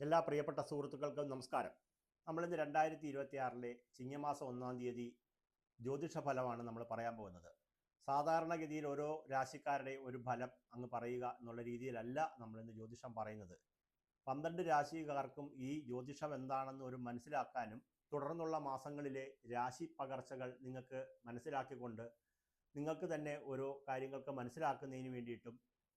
എല്ലാ പ്രിയപ്പെട്ട സുഹൃത്തുക്കൾക്കും നമസ്കാരം. നമ്മളിന്ന് 2026 ചിങ്ങമാസം 1-ാം തീയതി ജ്യോതിഷ ഫലമാണ് നമ്മൾ പറയാൻ പോകുന്നത്. സാധാരണഗതിയിൽ ഓരോ രാശിക്കാരുടെ ഒരു ഫലം അങ്ങ് പറയുക എന്നുള്ള രീതിയിലല്ല നമ്മളിന്ന് ജ്യോതിഷം പറയുന്നത്. 12 രാശിക്കാർക്കും ഈ ജ്യോതിഷം എന്താണെന്ന് ഒരു മനസ്സിലാക്കാനും തുടർന്നുള്ള മാസങ്ങളിലെ രാശി പകർച്ചകൾ നിങ്ങൾക്ക് മനസ്സിലാക്കിക്കൊണ്ട് നിങ്ങൾക്ക് തന്നെ ഓരോ കാര്യങ്ങൾക്ക് മനസ്സിലാക്കുന്നതിന് വേണ്ടിയിട്ടും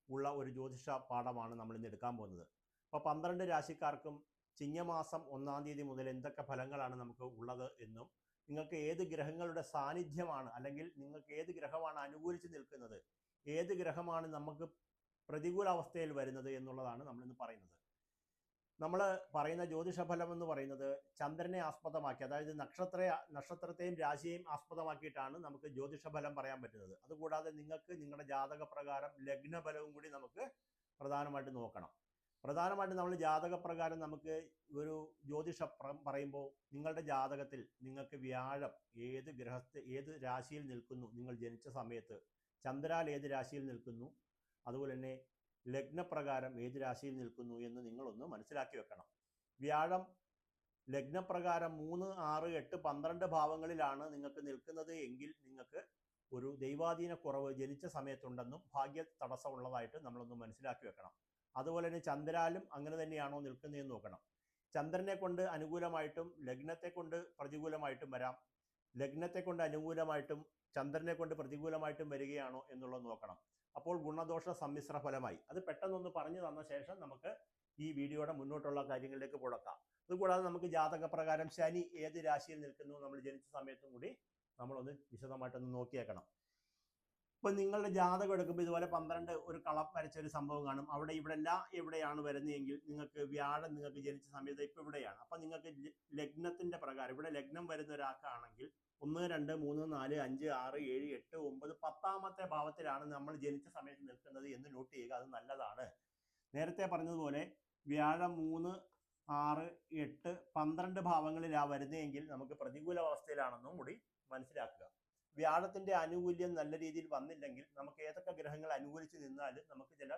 ഉള്ള ഒരു ജ്യോതിഷ പാഠമാണ് നമ്മളിന്ന് എടുക്കാൻ പോകുന്നത്. അപ്പോൾ 12 രാശിക്കാർക്കും ചിങ്ങമാസം 1-ാം തീയതി മുതൽ എന്തൊക്കെ ഫലങ്ങളാണ് നമുക്ക് ഉള്ളത് എന്നും നിങ്ങൾക്ക് ഏത് ഗ്രഹങ്ങളുടെ സാന്നിധ്യമാണ് അല്ലെങ്കിൽ നിങ്ങൾക്ക് ഏത് ഗ്രഹമാണ് അനുകൂലിച്ച് നിൽക്കുന്നത്, ഏത് ഗ്രഹമാണ് നമുക്ക് പ്രതികൂല അവസ്ഥയിൽ വരുന്നത് എന്നുള്ളതാണ് നമ്മളിന്ന് പറയുന്നത്. നമ്മൾ പറയുന്ന ജ്യോതിഷ ഫലം എന്ന് പറയുന്നത് ചന്ദ്രനെ ആസ്പദമാക്കി, അതായത് നക്ഷത്രത്തെയും രാശിയെയും ആസ്പദമാക്കിയിട്ടാണ് നമുക്ക് ജ്യോതിഷ ഫലം പറയാൻ പറ്റുന്നത്. അതുകൂടാതെ നിങ്ങൾക്ക് നിങ്ങളുടെ ജാതക പ്രകാരം ലഗ്നഫലവും കൂടി നമുക്ക് പ്രധാനമായിട്ട് നോക്കണം. പ്രധാനമായിട്ടും നമ്മൾ ജാതകപ്രകാരം നമുക്ക് ഒരു പറയുമ്പോൾ നിങ്ങളുടെ ജാതകത്തിൽ നിങ്ങൾക്ക് വ്യാഴം ഏത് രാശിയിൽ നിൽക്കുന്നു, നിങ്ങൾ ജനിച്ച സമയത്ത് ചന്ദ്രാൽ ഏത് രാശിയിൽ നിൽക്കുന്നു, അതുപോലെ തന്നെ ലഗ്നപ്രകാരം ഏത് രാശിയിൽ നിൽക്കുന്നു എന്ന് നിങ്ങളൊന്ന് മനസ്സിലാക്കി വെക്കണം. വ്യാഴം ലഗ്നപ്രകാരം 3, 6, 8, 12 ഭാവങ്ങളിലാണ് നിങ്ങൾക്ക് നിൽക്കുന്നത് എങ്കിൽ നിങ്ങൾക്ക് ഒരു ദൈവാധീന കുറവ് ജനിച്ച സമയത്തുണ്ടെന്നും ഭാഗ്യ തടസ്സമുള്ളതായിട്ട് നമ്മളൊന്ന് മനസ്സിലാക്കി വെക്കണം. അതുപോലെ തന്നെ ചന്ദ്രാലും അങ്ങനെ തന്നെയാണോ നിൽക്കുന്നതെന്ന് നോക്കണം. ചന്ദ്രനെ കൊണ്ട് അനുകൂലമായിട്ടും ലഗ്നത്തെ കൊണ്ട് പ്രതികൂലമായിട്ടും വരാം. ലഗ്നത്തെ കൊണ്ട് അനുകൂലമായിട്ടും ചന്ദ്രനെ കൊണ്ട് പ്രതികൂലമായിട്ടും വരികയാണോ എന്നുള്ളത് നോക്കണം. അപ്പോൾ ഗുണദോഷ സമ്മിശ്ര ഫലമായി. അത് പെട്ടെന്നൊന്ന് പറഞ്ഞു തന്ന ശേഷം നമുക്ക് ഈ വീഡിയോയുടെ മുന്നോട്ടുള്ള കാര്യങ്ങളിലേക്ക് കൊടുക്കാം. അതുകൂടാതെ നമുക്ക് ജാതകപ്രകാരം ശനി ഏത് രാശിയിൽ നിൽക്കുന്നു, നമ്മൾ ജനിച്ച സമയത്തും കൂടി നമ്മളൊന്ന് വിശദമായിട്ടൊന്ന് നോക്കിയേക്കണം. ഇപ്പൊ നിങ്ങളുടെ ജാതകം എടുക്കുമ്പോൾ ഇതുപോലെ 12 ഒരു കളം വരച്ച ഒരു സംഭവം കാണും. അവിടെ എവിടെയാണ് വരുന്നതെങ്കിൽ നിങ്ങൾക്ക് വ്യാഴം നിങ്ങൾക്ക് ജനിച്ച സമയത്ത് ഇപ്പൊ ഇവിടെയാണ്. അപ്പൊ നിങ്ങൾക്ക് ലഗ്നത്തിന്റെ പ്രകാരം ഇവിടെ ലഗ്നം വരുന്ന ഒരാൾക്കാണെങ്കിൽ 1, 2, 3, 4, 5, 6, 7, 8, 9, 10ാമത്തെ ഭാവത്തിലാണ് നമ്മൾ ജനിച്ച സമയത്ത് നിൽക്കുന്നത് എന്ന് നോട്ട് ചെയ്യുക. അത് നല്ലതാണ്. നേരത്തെ പറഞ്ഞതുപോലെ വ്യാഴം 3, 6, 8, 12 ഭാവങ്ങളിലാണ് വരുന്നതെങ്കിൽ നമുക്ക് പ്രതികൂല അവസ്ഥയിലാണെന്നും കൂടി മനസ്സിലാക്കുക. വ്യാഴത്തിന്റെ ആനുകൂല്യം നല്ല രീതിയിൽ വന്നില്ലെങ്കിൽ നമുക്ക് ഏതൊക്കെ ഗ്രഹങ്ങൾ അനുകൂലിച്ച് നിന്നാലും നമുക്ക് ചില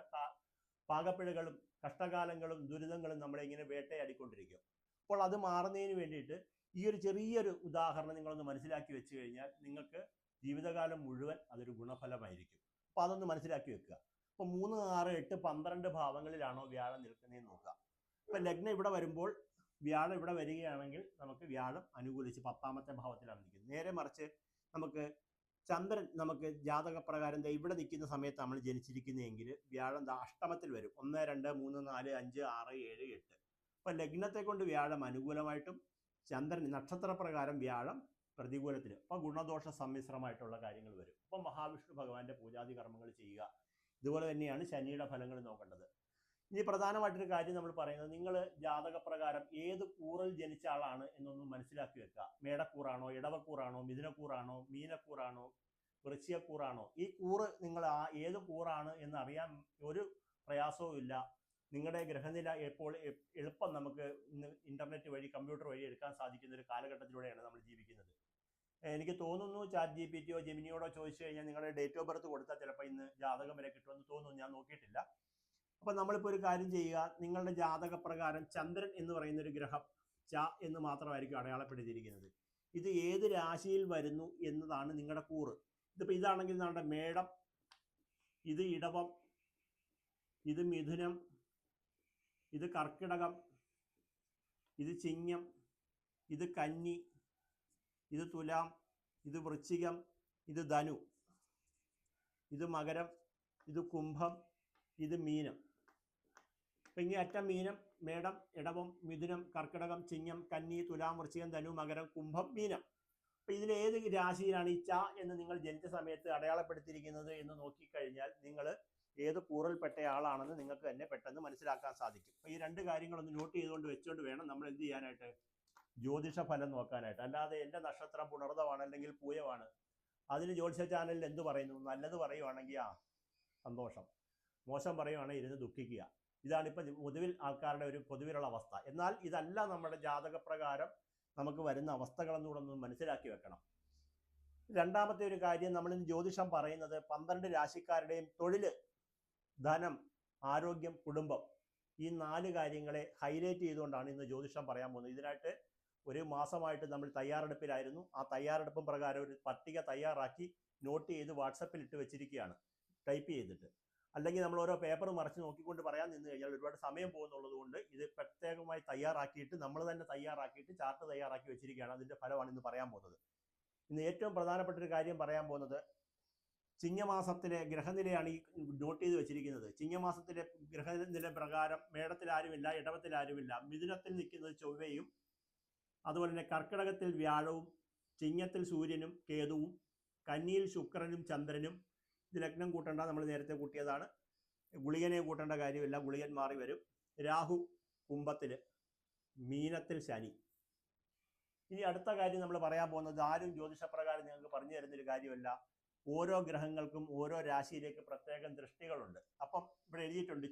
പാകപ്പിഴകളും കഷ്ടകാലങ്ങളും ദുരിതങ്ങളും നമ്മളെ ഇങ്ങനെ വേട്ടയാടിക്കൊണ്ടിരിക്കും. അപ്പോൾ അത് മാറുന്നതിന് വേണ്ടിയിട്ട് ഈ ഒരു ചെറിയൊരു ഉദാഹരണം നിങ്ങളൊന്ന് മനസ്സിലാക്കി വെച്ച് കഴിഞ്ഞാൽ നിങ്ങൾക്ക് ജീവിതകാലം മുഴുവൻ അതൊരു ഗുണഫലമായിരിക്കും. അപ്പോൾ അതൊന്ന് മനസ്സിലാക്കി വെക്കുക. അപ്പോൾ 3, 6, 8, 12 ഭാവങ്ങളിലാണോ വ്യാഴം നിൽക്കുന്നതെന്ന് നോക്കുക. ഇപ്പം ലഗ്നം ഇവിടെ വരുമ്പോൾ വ്യാഴം ഇവിടെ വരികയാണെങ്കിൽ നമുക്ക് വ്യാഴം അനുകൂലിച്ച് 10ാമത്തെ ഭാവത്തിലാണ് നിൽക്കുന്നത്. നേരെ മറിച്ച് നമുക്ക് ചന്ദ്രൻ നമുക്ക് ജാതകപ്രകാരം ഇവിടെ നിൽക്കുന്ന സമയത്ത് നമ്മൾ ജനിച്ചിരിക്കുന്നതെങ്കിൽ വ്യാഴം അഷ്ടമത്തിൽ വരും. 1, 2, 3, 4, 5, 6, 7, 8. അപ്പൊ ലഗ്നത്തെ കൊണ്ട് വ്യാഴം അനുകൂലമായിട്ടും ചന്ദ്രൻ നക്ഷത്രപ്രകാരം വ്യാഴം പ്രതികൂലത്തിൽ. അപ്പൊ ഗുണദോഷ സമ്മിശ്രമായിട്ടുള്ള കാര്യങ്ങൾ വരും. അപ്പൊ മഹാവിഷ്ണു ഭഗവാന്റെ പൂജാതി കർമ്മങ്ങൾ ചെയ്യുക. ഇതുപോലെ തന്നെയാണ് ശനിയുടെ ഫലങ്ങൾ നോക്കേണ്ടത്. ഇനി പ്രധാനമായിട്ടൊരു കാര്യം നമ്മൾ പറയുന്നത്, നിങ്ങൾ ജാതകപ്രകാരം ഏത് കൂറിൽ ജനിച്ച ആളാണ് എന്നൊന്ന് മനസ്സിലാക്കി വെക്കുക. മേടക്കൂറാണോ, ഇടവക്കൂറാണോ, മിഥുനക്കൂറാണോ, മീനക്കൂറാണോ, വൃശ്ചികക്കൂറാണോ, ഈ കൂറ് നിങ്ങൾ ഏത് കൂറാണ് എന്നറിയാൻ ഒരു പ്രയാസവും ഇല്ല. നിങ്ങളുടെ ഗ്രഹനില എളുപ്പം നമുക്ക് ഇന്ന് ഇന്റർനെറ്റ് വഴി കമ്പ്യൂട്ടർ വഴി എടുക്കാൻ സാധിക്കുന്ന ഒരു കാലഘട്ടത്തിലൂടെയാണ് നമ്മൾ ജീവിക്കുന്നത്. എനിക്ക് തോന്നുന്നു ChatGPT ജെമിനിയോടോ ചോദിച്ചു കഴിഞ്ഞാൽ നിങ്ങളുടെ ഡേറ്റ് ഓഫ് ബർത്ത് കൊടുത്താൽ ചിലപ്പോൾ ഇന്ന് ജാതകം വരെ കിട്ടുമെന്ന് തോന്നുന്നു. ഞാൻ നോക്കിയിട്ടില്ല. അപ്പൊ നമ്മളിപ്പോൾ ഒരു കാര്യം ചെയ്യുക, നിങ്ങളുടെ ജാതകപ്രകാരം ചന്ദ്രൻ എന്ന് പറയുന്ന ഒരു ഗ്രഹം എന്ന് മാത്രമായിരിക്കും അടയാളപ്പെടുത്തിയിരിക്കുന്നത്. ഇത് ഏത് രാശിയിൽ വരുന്നു എന്നതാണ് നിങ്ങളുടെ കൂറ്. ഇതിപ്പോൾ ഇതാണെങ്കിൽ നമ്മുടെ മേടം, ഇത് ഇടവം, ഇത് മിഥുനം, ഇത് കർക്കിടകം, ഇത് ചിങ്ങം, ഇത് കന്നി, ഇത് തുലാം, ഇത് വൃശ്ചികം, ഇത് ധനു, ഇത് മകരം, ഇത് കുംഭം, ഇത് മീനം. അപ്പം ഇങ്ങനെ അറ്റം മീനം, മേടം, ഇടവം, മിഥുനം, കർക്കിടകം, ചിങ്ങം, കന്നി, തുലാം, വൃശ്ചികം, ധനു, മകരം, കുംഭം, മീനം. അപ്പം ഇതിൽ ഏത് രാശിയിലാണ് ഈ എന്ന് നിങ്ങൾ ജനിച്ച സമയത്ത് അടയാളപ്പെടുത്തിയിരിക്കുന്നത് എന്ന് നോക്കിക്കഴിഞ്ഞാൽ നിങ്ങൾ ഏത് കൂറിൽപ്പെട്ട ആളാണെന്ന് നിങ്ങൾക്ക് തന്നെ പെട്ടെന്ന് മനസ്സിലാക്കാൻ സാധിക്കും. അപ്പോൾ ഈ 2 കാര്യങ്ങളൊന്ന് നോട്ട് ചെയ്തുകൊണ്ട് വെച്ചുകൊണ്ട് വേണം നമ്മൾ എന്ത് ചെയ്യാനായിട്ട്, ജ്യോതിഷ ഫലം നോക്കാനായിട്ട്. അല്ലാതെ എൻ്റെ നക്ഷത്രം പുണർതമാണ് അല്ലെങ്കിൽ പൂയമാണ്, അതിന് ജ്യോതിഷ ചാനലിൽ എന്ത് പറയുന്നു, നല്ലത് പറയുവാണെങ്കിൽ സന്തോഷം, മോശം പറയുവാണെങ്കിൽ ഇരുന്ന് ദുഃഖിക്കുക. ഇതാണിപ്പോൾ പൊതുവിൽ ആൾക്കാരുടെ ഒരു പൊതുവിലുള്ള അവസ്ഥ. എന്നാൽ ഇതല്ല നമ്മുടെ ജാതകപ്രകാരം നമുക്ക് വരുന്ന അവസ്ഥകളെന്നുകൂടെ ഒന്ന് മനസ്സിലാക്കി വെക്കണം. രണ്ടാമത്തെ ഒരു കാര്യം, നമ്മളിന്ന് ജ്യോതിഷം പറയുന്നത് 12 രാശിക്കാരുടെയും തൊഴിൽ, ധനം, ആരോഗ്യം, കുടുംബം ഈ 4 കാര്യങ്ങളെ ഹൈലൈറ്റ് ചെയ്തുകൊണ്ടാണ് ഇന്ന് ജ്യോതിഷം പറയാൻ പോകുന്നത്. ഇതിനായിട്ട് ഒരു മാസമായിട്ട് നമ്മൾ തയ്യാറെടുപ്പിലായിരുന്നു. ആ തയ്യാറെടുപ്പും പ്രകാരം ഒരു പട്ടിക തയ്യാറാക്കി നോട്ട് ചെയ്ത് വാട്സപ്പിൽ ഇട്ട് വെച്ചിരിക്കുകയാണ്, ടൈപ്പ് ചെയ്തിട്ട്. അല്ലെങ്കിൽ നമ്മൾ ഓരോ പേപ്പർ മറിച്ച് നോക്കിക്കൊണ്ട് പറയാൻ നിന്ന് കഴിഞ്ഞാൽ ഒരുപാട് സമയം പോകുന്നുള്ളത് കൊണ്ട് ഇത് പ്രത്യേകമായി തയ്യാറാക്കിയിട്ട് നമ്മൾ തന്നെ തയ്യാറാക്കിയിട്ട് ചാർട്ട് തയ്യാറാക്കി വെച്ചിരിക്കുകയാണ്. അതിൻ്റെ ഫലമാണ് ഇന്ന് പറയാൻ പോകുന്നത്. ഇന്ന് ഏറ്റവും പ്രധാനപ്പെട്ട ഒരു കാര്യം പറയാൻ പോകുന്നത് ചിങ്ങമാസത്തിലെ ഗ്രഹനിലയാണ് ഈ നോട്ട് ചെയ്ത് വെച്ചിരിക്കുന്നത്. ചിങ്ങമാസത്തിലെ ഗ്രഹനില പ്രകാരം മേടത്തിൽ ആരുമില്ല, ഇടവത്തിൽ ആരുമില്ല. മിഥുനത്തിൽ നിൽക്കുന്നത് ചൊവ്വയും, അതുപോലെ തന്നെ കർക്കിടകത്തിൽ വ്യാഴവും, ചിങ്ങത്തിൽ സൂര്യനും കേതുവും, കന്നിയിൽ ശുക്രനും ചന്ദ്രനും. ഇത് ലഗ്നം കൂട്ടേണ്ട, നമ്മൾ നേരത്തെ കൂട്ടിയതാണ്. ഗുളികനെ കൂട്ടേണ്ട കാര്യമില്ല, ഗുളികൻ മാറി വരും. രാഹു കുംഭത്തിൽ, മീനത്തിൽ ശനി. ഇനി അടുത്ത കാര്യം നമ്മൾ പറയാൻ പോകുന്നത് ആരും ജ്യോതിഷപ്രകാരം നിങ്ങൾക്ക് പറഞ്ഞു തരുന്നൊരു കാര്യമല്ല. ഓരോ ഗ്രഹങ്ങൾക്കും ഓരോ രാശിയിലേക്ക് പ്രത്യേകം ദൃഷ്ടികളുണ്ട്. അപ്പം ഇവിടെ എഴുതിയിട്ടുണ്ട്,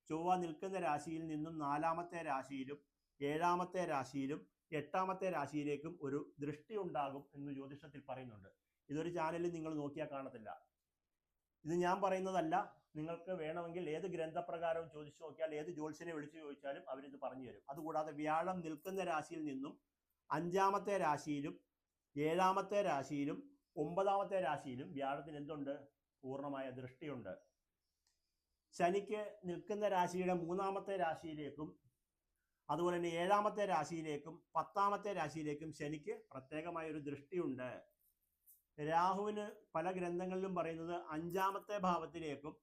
ചൊവ്വ നിൽക്കുന്ന രാശിയിൽ നിന്നും 4ാമത്തെ രാശിയിലും 7ാമത്തെ രാശിയിലും 8ാമത്തെ രാശിയിലേക്കും ഒരു ദൃഷ്ടി ഉണ്ടാകും എന്ന് ജ്യോതിഷത്തിൽ പറയുന്നുണ്ട്. ഇതൊരു ചാനലിൽ നിങ്ങൾ നോക്കിയാൽ കാണത്തില്ല. ഇത് ഞാൻ പറയുന്നതല്ല. നിങ്ങൾക്ക് വേണമെങ്കിൽ ഏത് ഗ്രന്ഥപ്രകാരവും ചോദിച്ചു നോക്കിയാൽ, ഏത് ജ്യോത്സ്യനെ വിളിച്ചു ചോദിച്ചാലും അവരിത് പറഞ്ഞു തരും. അതുകൂടാതെ വ്യാഴം നിൽക്കുന്ന രാശിയിൽ നിന്നും 5ാമത്തെ രാശിയിലും 7ാമത്തെ രാശിയിലും 9ാമത്തെ രാശിയിലും വ്യാഴത്തിന് എന്തുണ്ട്? പൂർണ്ണമായ ദൃഷ്ടിയുണ്ട്. ശനിക്ക് നിൽക്കുന്ന രാശിയുടെ 3ാമത്തെ രാശിയിലേക്കും അതുപോലെ തന്നെ 7ാമത്തെ രാശിയിലേക്കും 10ാമത്തെ രാശിയിലേക്കും ശനിക്ക് പ്രത്യേകമായ ഒരു ദൃഷ്ടിയുണ്ട്. രാഹുവിന് പല ഗ്രന്ഥങ്ങളിലും പറയുന്നത് 5ാമത്തെ ഭാവത്തിലേക്കും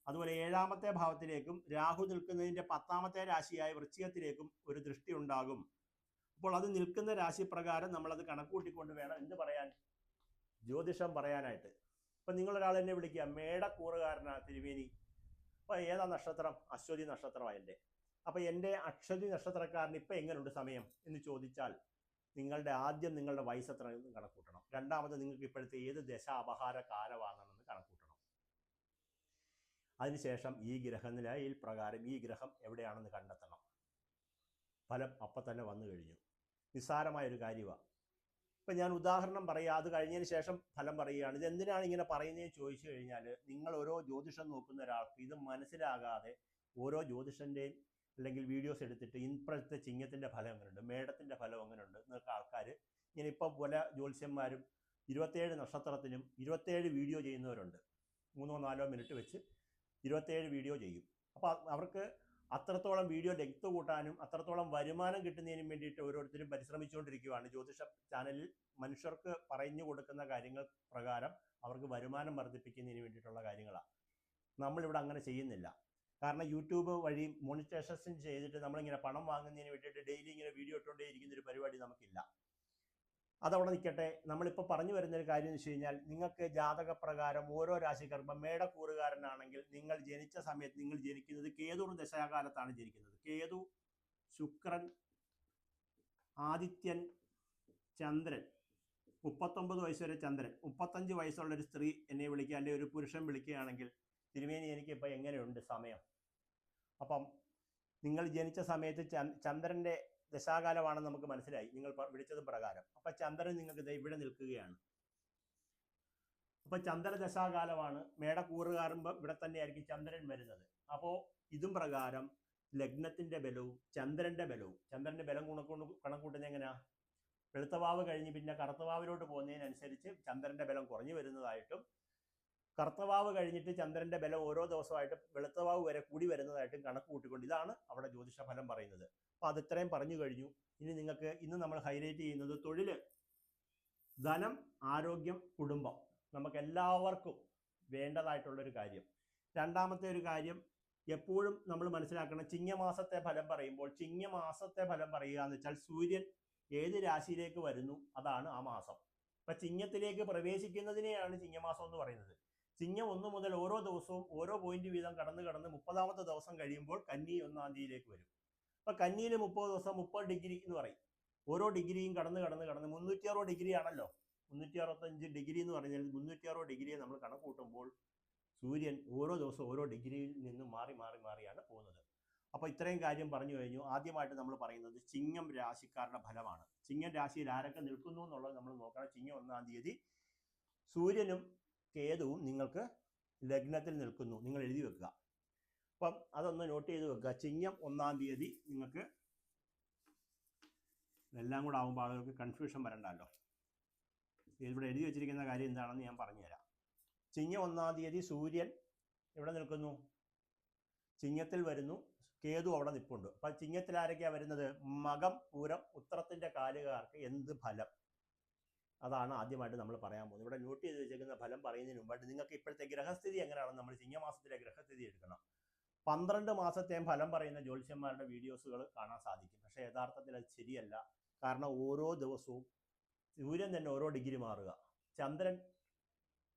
അതുപോലെ 7ാമത്തെ ഭാവത്തിലേക്കും രാഹു നിൽക്കുന്നതിൻ്റെ 10ാമത്തെ രാശിയായ വൃശ്ചികത്തിലേക്കും ഒരു ദൃഷ്ടി ഉണ്ടാകും. അപ്പോൾ അത് നിൽക്കുന്ന രാശി പ്രകാരം നമ്മളത് കണക്കൂട്ടിക്കൊണ്ട് വേണം എന്ത് പറയാൻ? ജ്യോതിഷം പറയാനായിട്ട്. ഇപ്പം നിങ്ങളൊരാൾ എന്നെ വിളിക്കുക, മേടക്കൂറുകാരനാണ് തിരുമേനി. അപ്പോൾ ഏതാ നക്ഷത്രം? അശ്വതി നക്ഷത്രമാണ് എൻ്റെ. അപ്പോൾ എൻ്റെ അശ്വതി നക്ഷത്രക്കാരന് ഇപ്പം എങ്ങനെയുണ്ട് സമയം എന്ന് ചോദിച്ചാൽ, ആദ്യം നിങ്ങളുടെ വയസ്സ് എത്ര എന്ന് കണക്കൂട്ടണം. രണ്ടാമത് നിങ്ങൾക്ക് ഇപ്പോഴത്തെ ഏത് ദശ അപഹാര കാലമാണെന്ന് കണക്കൂട്ടണം. അതിനുശേഷം ഈ ഗ്രഹനിലയിൽ പ്രകാരം ഈ ഗ്രഹം എവിടെയാണെന്ന് കണ്ടെത്തണം. ഫലം അപ്പം തന്നെ വന്നു കഴിഞ്ഞു. നിസ്സാരമായൊരു കാര്യമാണ്. ഇപ്പം ഞാൻ ഉദാഹരണം പറയുക, അത് കഴിഞ്ഞതിന് ശേഷം ഫലം പറയുകയാണ്. ഇത് എന്തിനാണ് ഇങ്ങനെ പറയുന്നതെന്ന് ചോദിച്ചു കഴിഞ്ഞാൽ, നിങ്ങൾ ഓരോ ജ്യോതിഷം നോക്കുന്ന ഒരാൾക്ക് ഇത് മനസ്സിലാകാതെ ഓരോ ജ്യോതിഷൻ്റെയും അല്ലെങ്കിൽ വീഡിയോസ് എടുത്തിട്ട് ഇപ്പോഴത്തെ ചിങ്ങത്തിൻ്റെ ഫലം എങ്ങനെയുണ്ട്, മേടത്തിൻ്റെ ഫലം എങ്ങനെയുണ്ട് എന്നൊക്കെ ആൾക്കാർ ഇങ്ങനെ ഇപ്പം പല ജ്യോത്സ്യന്മാരും 27 നക്ഷത്രത്തിനും 27 വീഡിയോ ചെയ്യുന്നവരുണ്ട്. 3-4 മിനിറ്റ് വെച്ച് 27 വീഡിയോ ചെയ്യും. അപ്പോൾ അവർക്ക് അത്രത്തോളം വീഡിയോ ലെങ്ത് കൂട്ടാനും അത്രത്തോളം വരുമാനം കിട്ടുന്നതിനും വേണ്ടിയിട്ട് ഓരോരുത്തരും പരിശ്രമിച്ചുകൊണ്ടിരിക്കുകയാണ്. ജ്യോതിഷ ചാനലിൽ മനുഷ്യർക്ക് പറഞ്ഞു കൊടുക്കുന്ന കാര്യങ്ങൾ പ്രകാരം അവർക്ക് വരുമാനം വർദ്ധിപ്പിക്കുന്നതിന് വേണ്ടിയിട്ടുള്ള കാര്യങ്ങളാണ്. നമ്മളിവിടെ അങ്ങനെ ചെയ്യുന്നില്ല. കാരണം യൂട്യൂബ് വഴി മോണിറ്റൈസേഷൻ ചെയ്തിട്ട് നമ്മളിങ്ങനെ പണം വാങ്ങുന്നതിന് വേണ്ടിയിട്ട് ഡെയിലി ഇങ്ങനെ വീഡിയോ ഇട്ടുകൊണ്ടേ ഇരിക്കുന്നൊരു പരിപാടി നമുക്കില്ല. അതവിടെ നിൽക്കട്ടെ. നമ്മളിപ്പോൾ പറഞ്ഞു വരുന്നൊരു കാര്യം എന്ന് വെച്ച് കഴിഞ്ഞാൽ, നിങ്ങൾക്ക് ജാതകപ്രകാരം ഓരോ രാശിക്കാർക്കും മേടക്കൂറുകാരനാണെങ്കിൽ നിങ്ങൾ ജനിച്ച സമയത്ത് നിങ്ങൾ ജനിക്കുന്നത് കേതു ദശാകാലത്താണ് ജനിക്കുന്നത്. കേതു, ശുക്രൻ, ആദിത്യൻ, ചന്ദ്രൻ. 39 വയസ്സ് വരെ ചന്ദ്രൻ. 35 വയസ്സുള്ള ഒരു സ്ത്രീ എന്നെ വിളിക്കുക, അല്ലെങ്കിൽ ഒരു പുരുഷൻ വിളിക്കുകയാണെങ്കിൽ, തിരുമേനി എനിക്കിപ്പോൾ എങ്ങനെയുണ്ട് സമയം? അപ്പം നിങ്ങൾ ജനിച്ച സമയത്ത് ചന്ദ്രൻ്റെ ദശാകാലമാണെന്ന് നമുക്ക് മനസ്സിലായി, നിങ്ങൾ വിളിച്ചത് പ്രകാരം. അപ്പം ചന്ദ്രൻ നിങ്ങൾക്ക് ഇവിടെ നിൽക്കുകയാണ്. അപ്പം ചന്ദ്ര ദശാകാലമാണ്. മേടക്കൂറുകാരുമ്പോൾ ഇവിടെ തന്നെയായിരിക്കും ചന്ദ്രൻ വരുന്നത്. അപ്പോൾ ഇതും പ്രകാരം ലഗ്നത്തിൻ്റെ ബലവും ചന്ദ്രൻ്റെ ബലം കണക്കൂട്ടുന്നത് എങ്ങനെയാണ്? വെളുത്തവാവ് കഴിഞ്ഞ് പിന്നെ കറുത്തവാവിലോട്ട് പോകുന്നതിനനുസരിച്ച് ചന്ദ്രൻ്റെ ബലം കുറഞ്ഞു വരുന്നതായിട്ടും, കറുത്തവാവ് കഴിഞ്ഞിട്ട് ചന്ദ്രൻ്റെ ബലം ഓരോ ദിവസമായിട്ട് വെളുത്തവാവ് വരെ കൂടി വരുന്നതായിട്ടും കണക്ക് കൂട്ടിക്കൊണ്ട് ഇതാണ് അവിടെ ജ്യോതിഷ ഫലം പറയുന്നത്. അപ്പോൾ അത് ഇത്രയും പറഞ്ഞു കഴിഞ്ഞു. ഇനി നിങ്ങൾക്ക് ഇന്ന് നമ്മൾ ഹൈലൈറ്റ് ചെയ്യുന്നത് തൊഴിൽ, ധനം, ആരോഗ്യം, കുടുംബം. നമുക്ക് എല്ലാവർക്കും വേണ്ടതായിട്ടുള്ളൊരു കാര്യം. രണ്ടാമത്തെ ഒരു കാര്യം എപ്പോഴും നമ്മൾ മനസ്സിലാക്കണം, ചിങ്ങമാസത്തെ ഫലം പറയുമ്പോൾ ചിങ്ങമാസത്തെ ഫലം പറയുക എന്ന് വെച്ചാൽ സൂര്യൻ ഏത് രാശിയിലേക്ക് വരുന്നു അതാണ് ആ മാസം. അപ്പം ചിങ്ങത്തിലേക്ക് പ്രവേശിക്കുന്നതിനെയാണ് ചിങ്ങമാസം എന്ന് പറയുന്നത്. ചിങ്ങം 1 മുതൽ ഓരോ ദിവസവും ഓരോ പോയിന്റ് വീതം കടന്ന് 30ാമത്തെ ദിവസം കഴിയുമ്പോൾ കന്നി 1-ാം തീയതിയിലേക്ക് വരും. അപ്പം കന്നിയിൽ 30 ദിവസം 30 ഡിഗ്രി എന്ന് പറയും. ഓരോ ഡിഗ്രിയും കടന്ന് 360 ഡിഗ്രി ആണല്ലോ. 365 ഡിഗ്രി എന്ന് പറഞ്ഞാൽ 360 ഡിഗ്രിയെ നമ്മൾ കണക്ക് കൂട്ടുമ്പോൾ സൂര്യൻ ഓരോ ദിവസവും ഓരോ ഡിഗ്രിയിൽ നിന്ന് മാറിയാണ് പോകുന്നത്. അപ്പോൾ ഇത്രയും കാര്യം പറഞ്ഞു കഴിഞ്ഞു. ആദ്യമായിട്ട് നമ്മൾ പറയുന്നത് ചിങ്ങം രാശിക്കാരുടെ ഫലമാണ്. ചിങ്ങം രാശിയിൽ ആരൊക്കെ നിൽക്കുന്നു എന്നുള്ളത് നമ്മൾ നോക്കണം. ചിങ്ങം 1-ാം തീയതി സൂര്യനും കേതുവും നിങ്ങൾക്ക് ലഗ്നത്തിൽ നിൽക്കുന്നു. നിങ്ങൾ എഴുതി വെക്കുക. അപ്പം അതൊന്ന് നോട്ട് ചെയ്ത് വെക്കുക. ചിങ്ങം 1-ാം തീയതി നിങ്ങൾക്ക് ഇതെല്ലാം കൂടെ ആകുമ്പോൾ ആളുകൾക്ക് കൺഫ്യൂഷൻ വരണ്ടല്ലോ. ഇവിടെ എഴുതി വെച്ചിരിക്കുന്ന കാര്യം എന്താണെന്ന് ഞാൻ പറഞ്ഞുതരാം. ചിങ്ങം 1-ാം തീയതി സൂര്യൻ എവിടെ നിൽക്കുന്നു? ചിങ്ങത്തിൽ വരുന്നു. കേതു അവിടെ നിൽപ്പുണ്ട്. അപ്പം ചിങ്ങത്തിൽ ആരൊക്കെയാണ് വരുന്നത്? മകം, പൂരം, ഉത്രത്തിൻ്റെ കാലുകാർക്ക് എന്ത് ഫലം? അതാണ് ആദ്യമായിട്ട് നമ്മൾ പറയാൻ പോകുന്നത്. ഇവിടെ നോട്ട് ചെയ്ത് വെച്ചേക്കുന്ന ഫലം പറയുന്നതിന് മുമ്പായിട്ട് നിങ്ങൾക്ക് ഇപ്പോഴത്തെ ഗ്രഹസ്ഥിതി എങ്ങനെയാണെന്ന് നമ്മൾ ചിങ്ങമാസത്തിലെ ഗ്രഹസ്ഥിതി എടുക്കണം. 12 മാസത്തെയും ഫലം പറയുന്ന ജ്യോത്സ്യന്മാരുടെ വീഡിയോസുകൾ കാണാൻ സാധിക്കും. പക്ഷേ യഥാർത്ഥത്തിൽ അത് ശരിയല്ല. കാരണം ഓരോ ദിവസവും സൂര്യൻ തന്നെ ഓരോ ഡിഗ്രി മാറുക. ചന്ദ്രൻ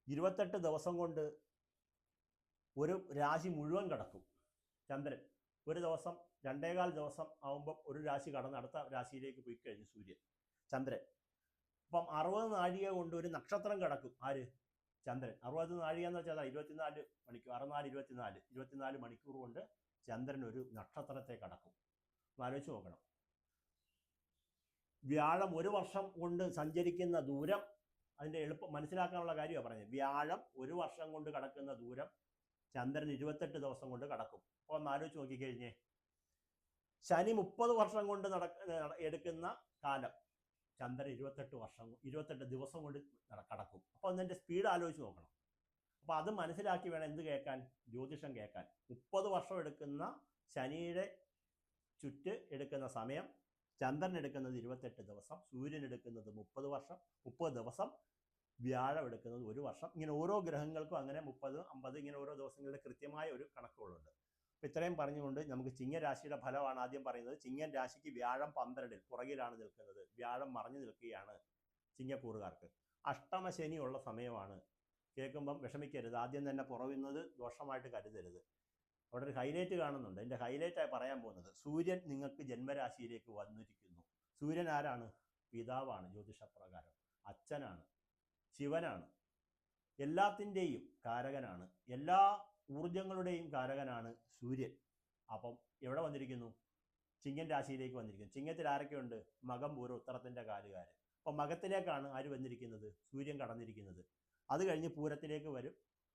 28 ദിവസം കൊണ്ട് ഒരു രാശി മുഴുവൻ കടക്കും. ചന്ദ്രൻ ഒരു ദിവസം 2.25 ദിവസം ആകുമ്പോൾ ഒരു രാശി കടന്ന് അടുത്ത രാശിയിലേക്ക് പോയി കഴിഞ്ഞു സൂര്യൻ, ചന്ദ്രൻ. അപ്പം 60 നാഴിക കൊണ്ട് ഒരു നക്ഷത്രം കിടക്കും. ആര്? ചന്ദ്രൻ. 60 നാഴിക എന്ന് വെച്ചാൽ 24 മണിക്കൂർ, 24 മണിക്കൂർ കൊണ്ട് ചന്ദ്രൻ ഒരു നക്ഷത്രത്തെ കടക്കും. ആലോചിച്ച് നോക്കണം. വ്യാഴം ഒരു വർഷം കൊണ്ട് സഞ്ചരിക്കുന്ന ദൂരം, അതിൻ്റെ എളുപ്പം മനസ്സിലാക്കാനുള്ള കാര്യമാണ് പറഞ്ഞത്. വ്യാഴം ഒരു വർഷം കൊണ്ട് കടക്കുന്ന ദൂരം ചന്ദ്രൻ 28 ദിവസം കൊണ്ട് കടക്കും. അപ്പോൾ ഒന്ന് ആലോചിച്ച് നോക്കിക്കഴിഞ്ഞേ. ശനി 30 വർഷം കൊണ്ട് എടുക്കുന്ന കാലം ചന്ദ്രൻ 28 ദിവസം കൊണ്ട് കടക്കും. അപ്പോൾ അതിൻ്റെ സ്പീഡ് ആലോചിച്ച് നോക്കണം. അപ്പോൾ അത് മനസ്സിലാക്കി വേണം എന്ത് കേൾക്കാൻ? ജ്യോതിഷം കേൾക്കാൻ. 30 വർഷം എടുക്കുന്ന ശനിയുടെ ചുറ്റ് എടുക്കുന്ന സമയം ചന്ദ്രൻ എടുക്കുന്നത് 28 ദിവസം, സൂര്യൻ എടുക്കുന്നത് 30 ദിവസം, വ്യാഴം എടുക്കുന്നത് 1 വർഷം. ഇങ്ങനെ ഓരോ ഗ്രഹങ്ങൾക്കും അങ്ങനെ 30, 50 ഇങ്ങനെ ഓരോ ദിവസങ്ങളുടെ കൃത്യമായ ഒരു കണക്കുകളുണ്ട്. അപ്പം ഇത്രയും പറഞ്ഞുകൊണ്ട് നമുക്ക് ചിങ്ങരാശിയുടെ ഫലമാണ് ആദ്യം പറയുന്നത്. ചിങ്ങൻ രാശിക്ക് വ്യാഴം 12 പുറകിലാണ് നിൽക്കുന്നത്. വ്യാഴം മറഞ്ഞു നിൽക്കുകയാണ് ചിങ്ങക്കൂറുകാർക്ക്. അഷ്ടമശനി ഉള്ള സമയമാണ്. കേൾക്കുമ്പം വിഷമിക്കരുത്. ആദ്യം തന്നെ പുറകുന്നത് ദോഷമായിട്ട് കരുതരുത്. അവിടെ ഒരു ഹൈലൈറ്റ് കാണുന്നുണ്ട്. എൻ്റെ ഹൈലൈറ്റായി പറയാൻ പോകുന്നത്, സൂര്യൻ നിങ്ങൾക്ക് ജന്മരാശിയിലേക്ക് വന്നിരിക്കുന്നു. സൂര്യൻ ആരാണ്? പിതാവാണ്. ജ്യോതിഷപ്രകാരം അച്ഛനാണ്, ശിവനാണ്, എല്ലാത്തിൻ്റെയും കാരകനാണ്, എല്ലാ ഊർജങ്ങളുടെയും കാരകനാണ് സൂര്യൻ. അപ്പം എവിടെ വന്നിരിക്കുന്നു? ചിങ്ങൻ രാശിയിലേക്ക് വന്നിരിക്കുന്നു. ചിങ്ങത്തിൽ ആരൊക്കെയുണ്ട്? മകം, പൂരം, ഉത്തരത്തിൻ്റെ കാലുകാർ. അപ്പം മകത്തിലേക്കാണ് ആര് വന്നിരിക്കുന്നത്? സൂര്യൻ കടന്നിരിക്കുന്നത്. അത് കഴിഞ്ഞ് പൂരത്തിലേക്ക് വരും,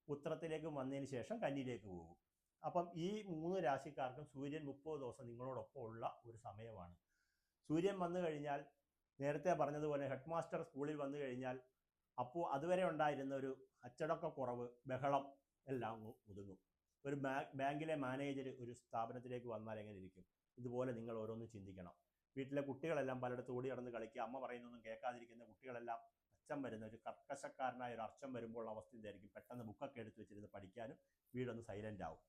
ഉത്തരത്തിലേക്ക് വന്നതിന് ശേഷം കന്നിയിലേക്ക് പോകും. അപ്പം ഈ 3 രാശിക്കാർക്കും സൂര്യൻ 30 ദിവസം നിങ്ങളോടൊപ്പം ഉള്ള ഒരു സമയമാണ്. സൂര്യൻ വന്നു കഴിഞ്ഞാൽ നേരത്തെ പറഞ്ഞതുപോലെ ഹെഡ് മാസ്റ്റർ സ്കൂളിൽ വന്നു കഴിഞ്ഞാൽ അപ്പോൾ അതുവരെ ഉണ്ടായിരുന്ന ഒരു അച്ചടക്കക്കുറവ്, ബഹളം എല്ലാം ഒതുങ്ങും. ഒരു ബാങ്കിലെ മാനേജർ ഒരു സ്ഥാപനത്തിലേക്ക് വന്നാൽ എങ്ങനെ ഇരിക്കും? ഇതുപോലെ നിങ്ങൾ ഓരോന്നും ചിന്തിക്കണം. വീട്ടിലെ കുട്ടികളെല്ലാം പലയിടത്ത് ഓടി നടന്ന് കളിക്കുക, അമ്മ പറയുന്നൊന്നും കേൾക്കാതിരിക്കുന്ന കുട്ടികളെല്ലാം അച്ഛൻ വരുന്ന ഒരു കർക്കശക്കാരനായ ഒരു അച്ഛൻ വരുമ്പോൾ അവസ്ഥ ഇതായിരിക്കും. പെട്ടെന്ന് ബുക്കൊക്കെ എടുത്ത് വെച്ചിരുന്ന് പഠിക്കാനും വീടൊന്ന് സൈലൻ്റ് ആവും.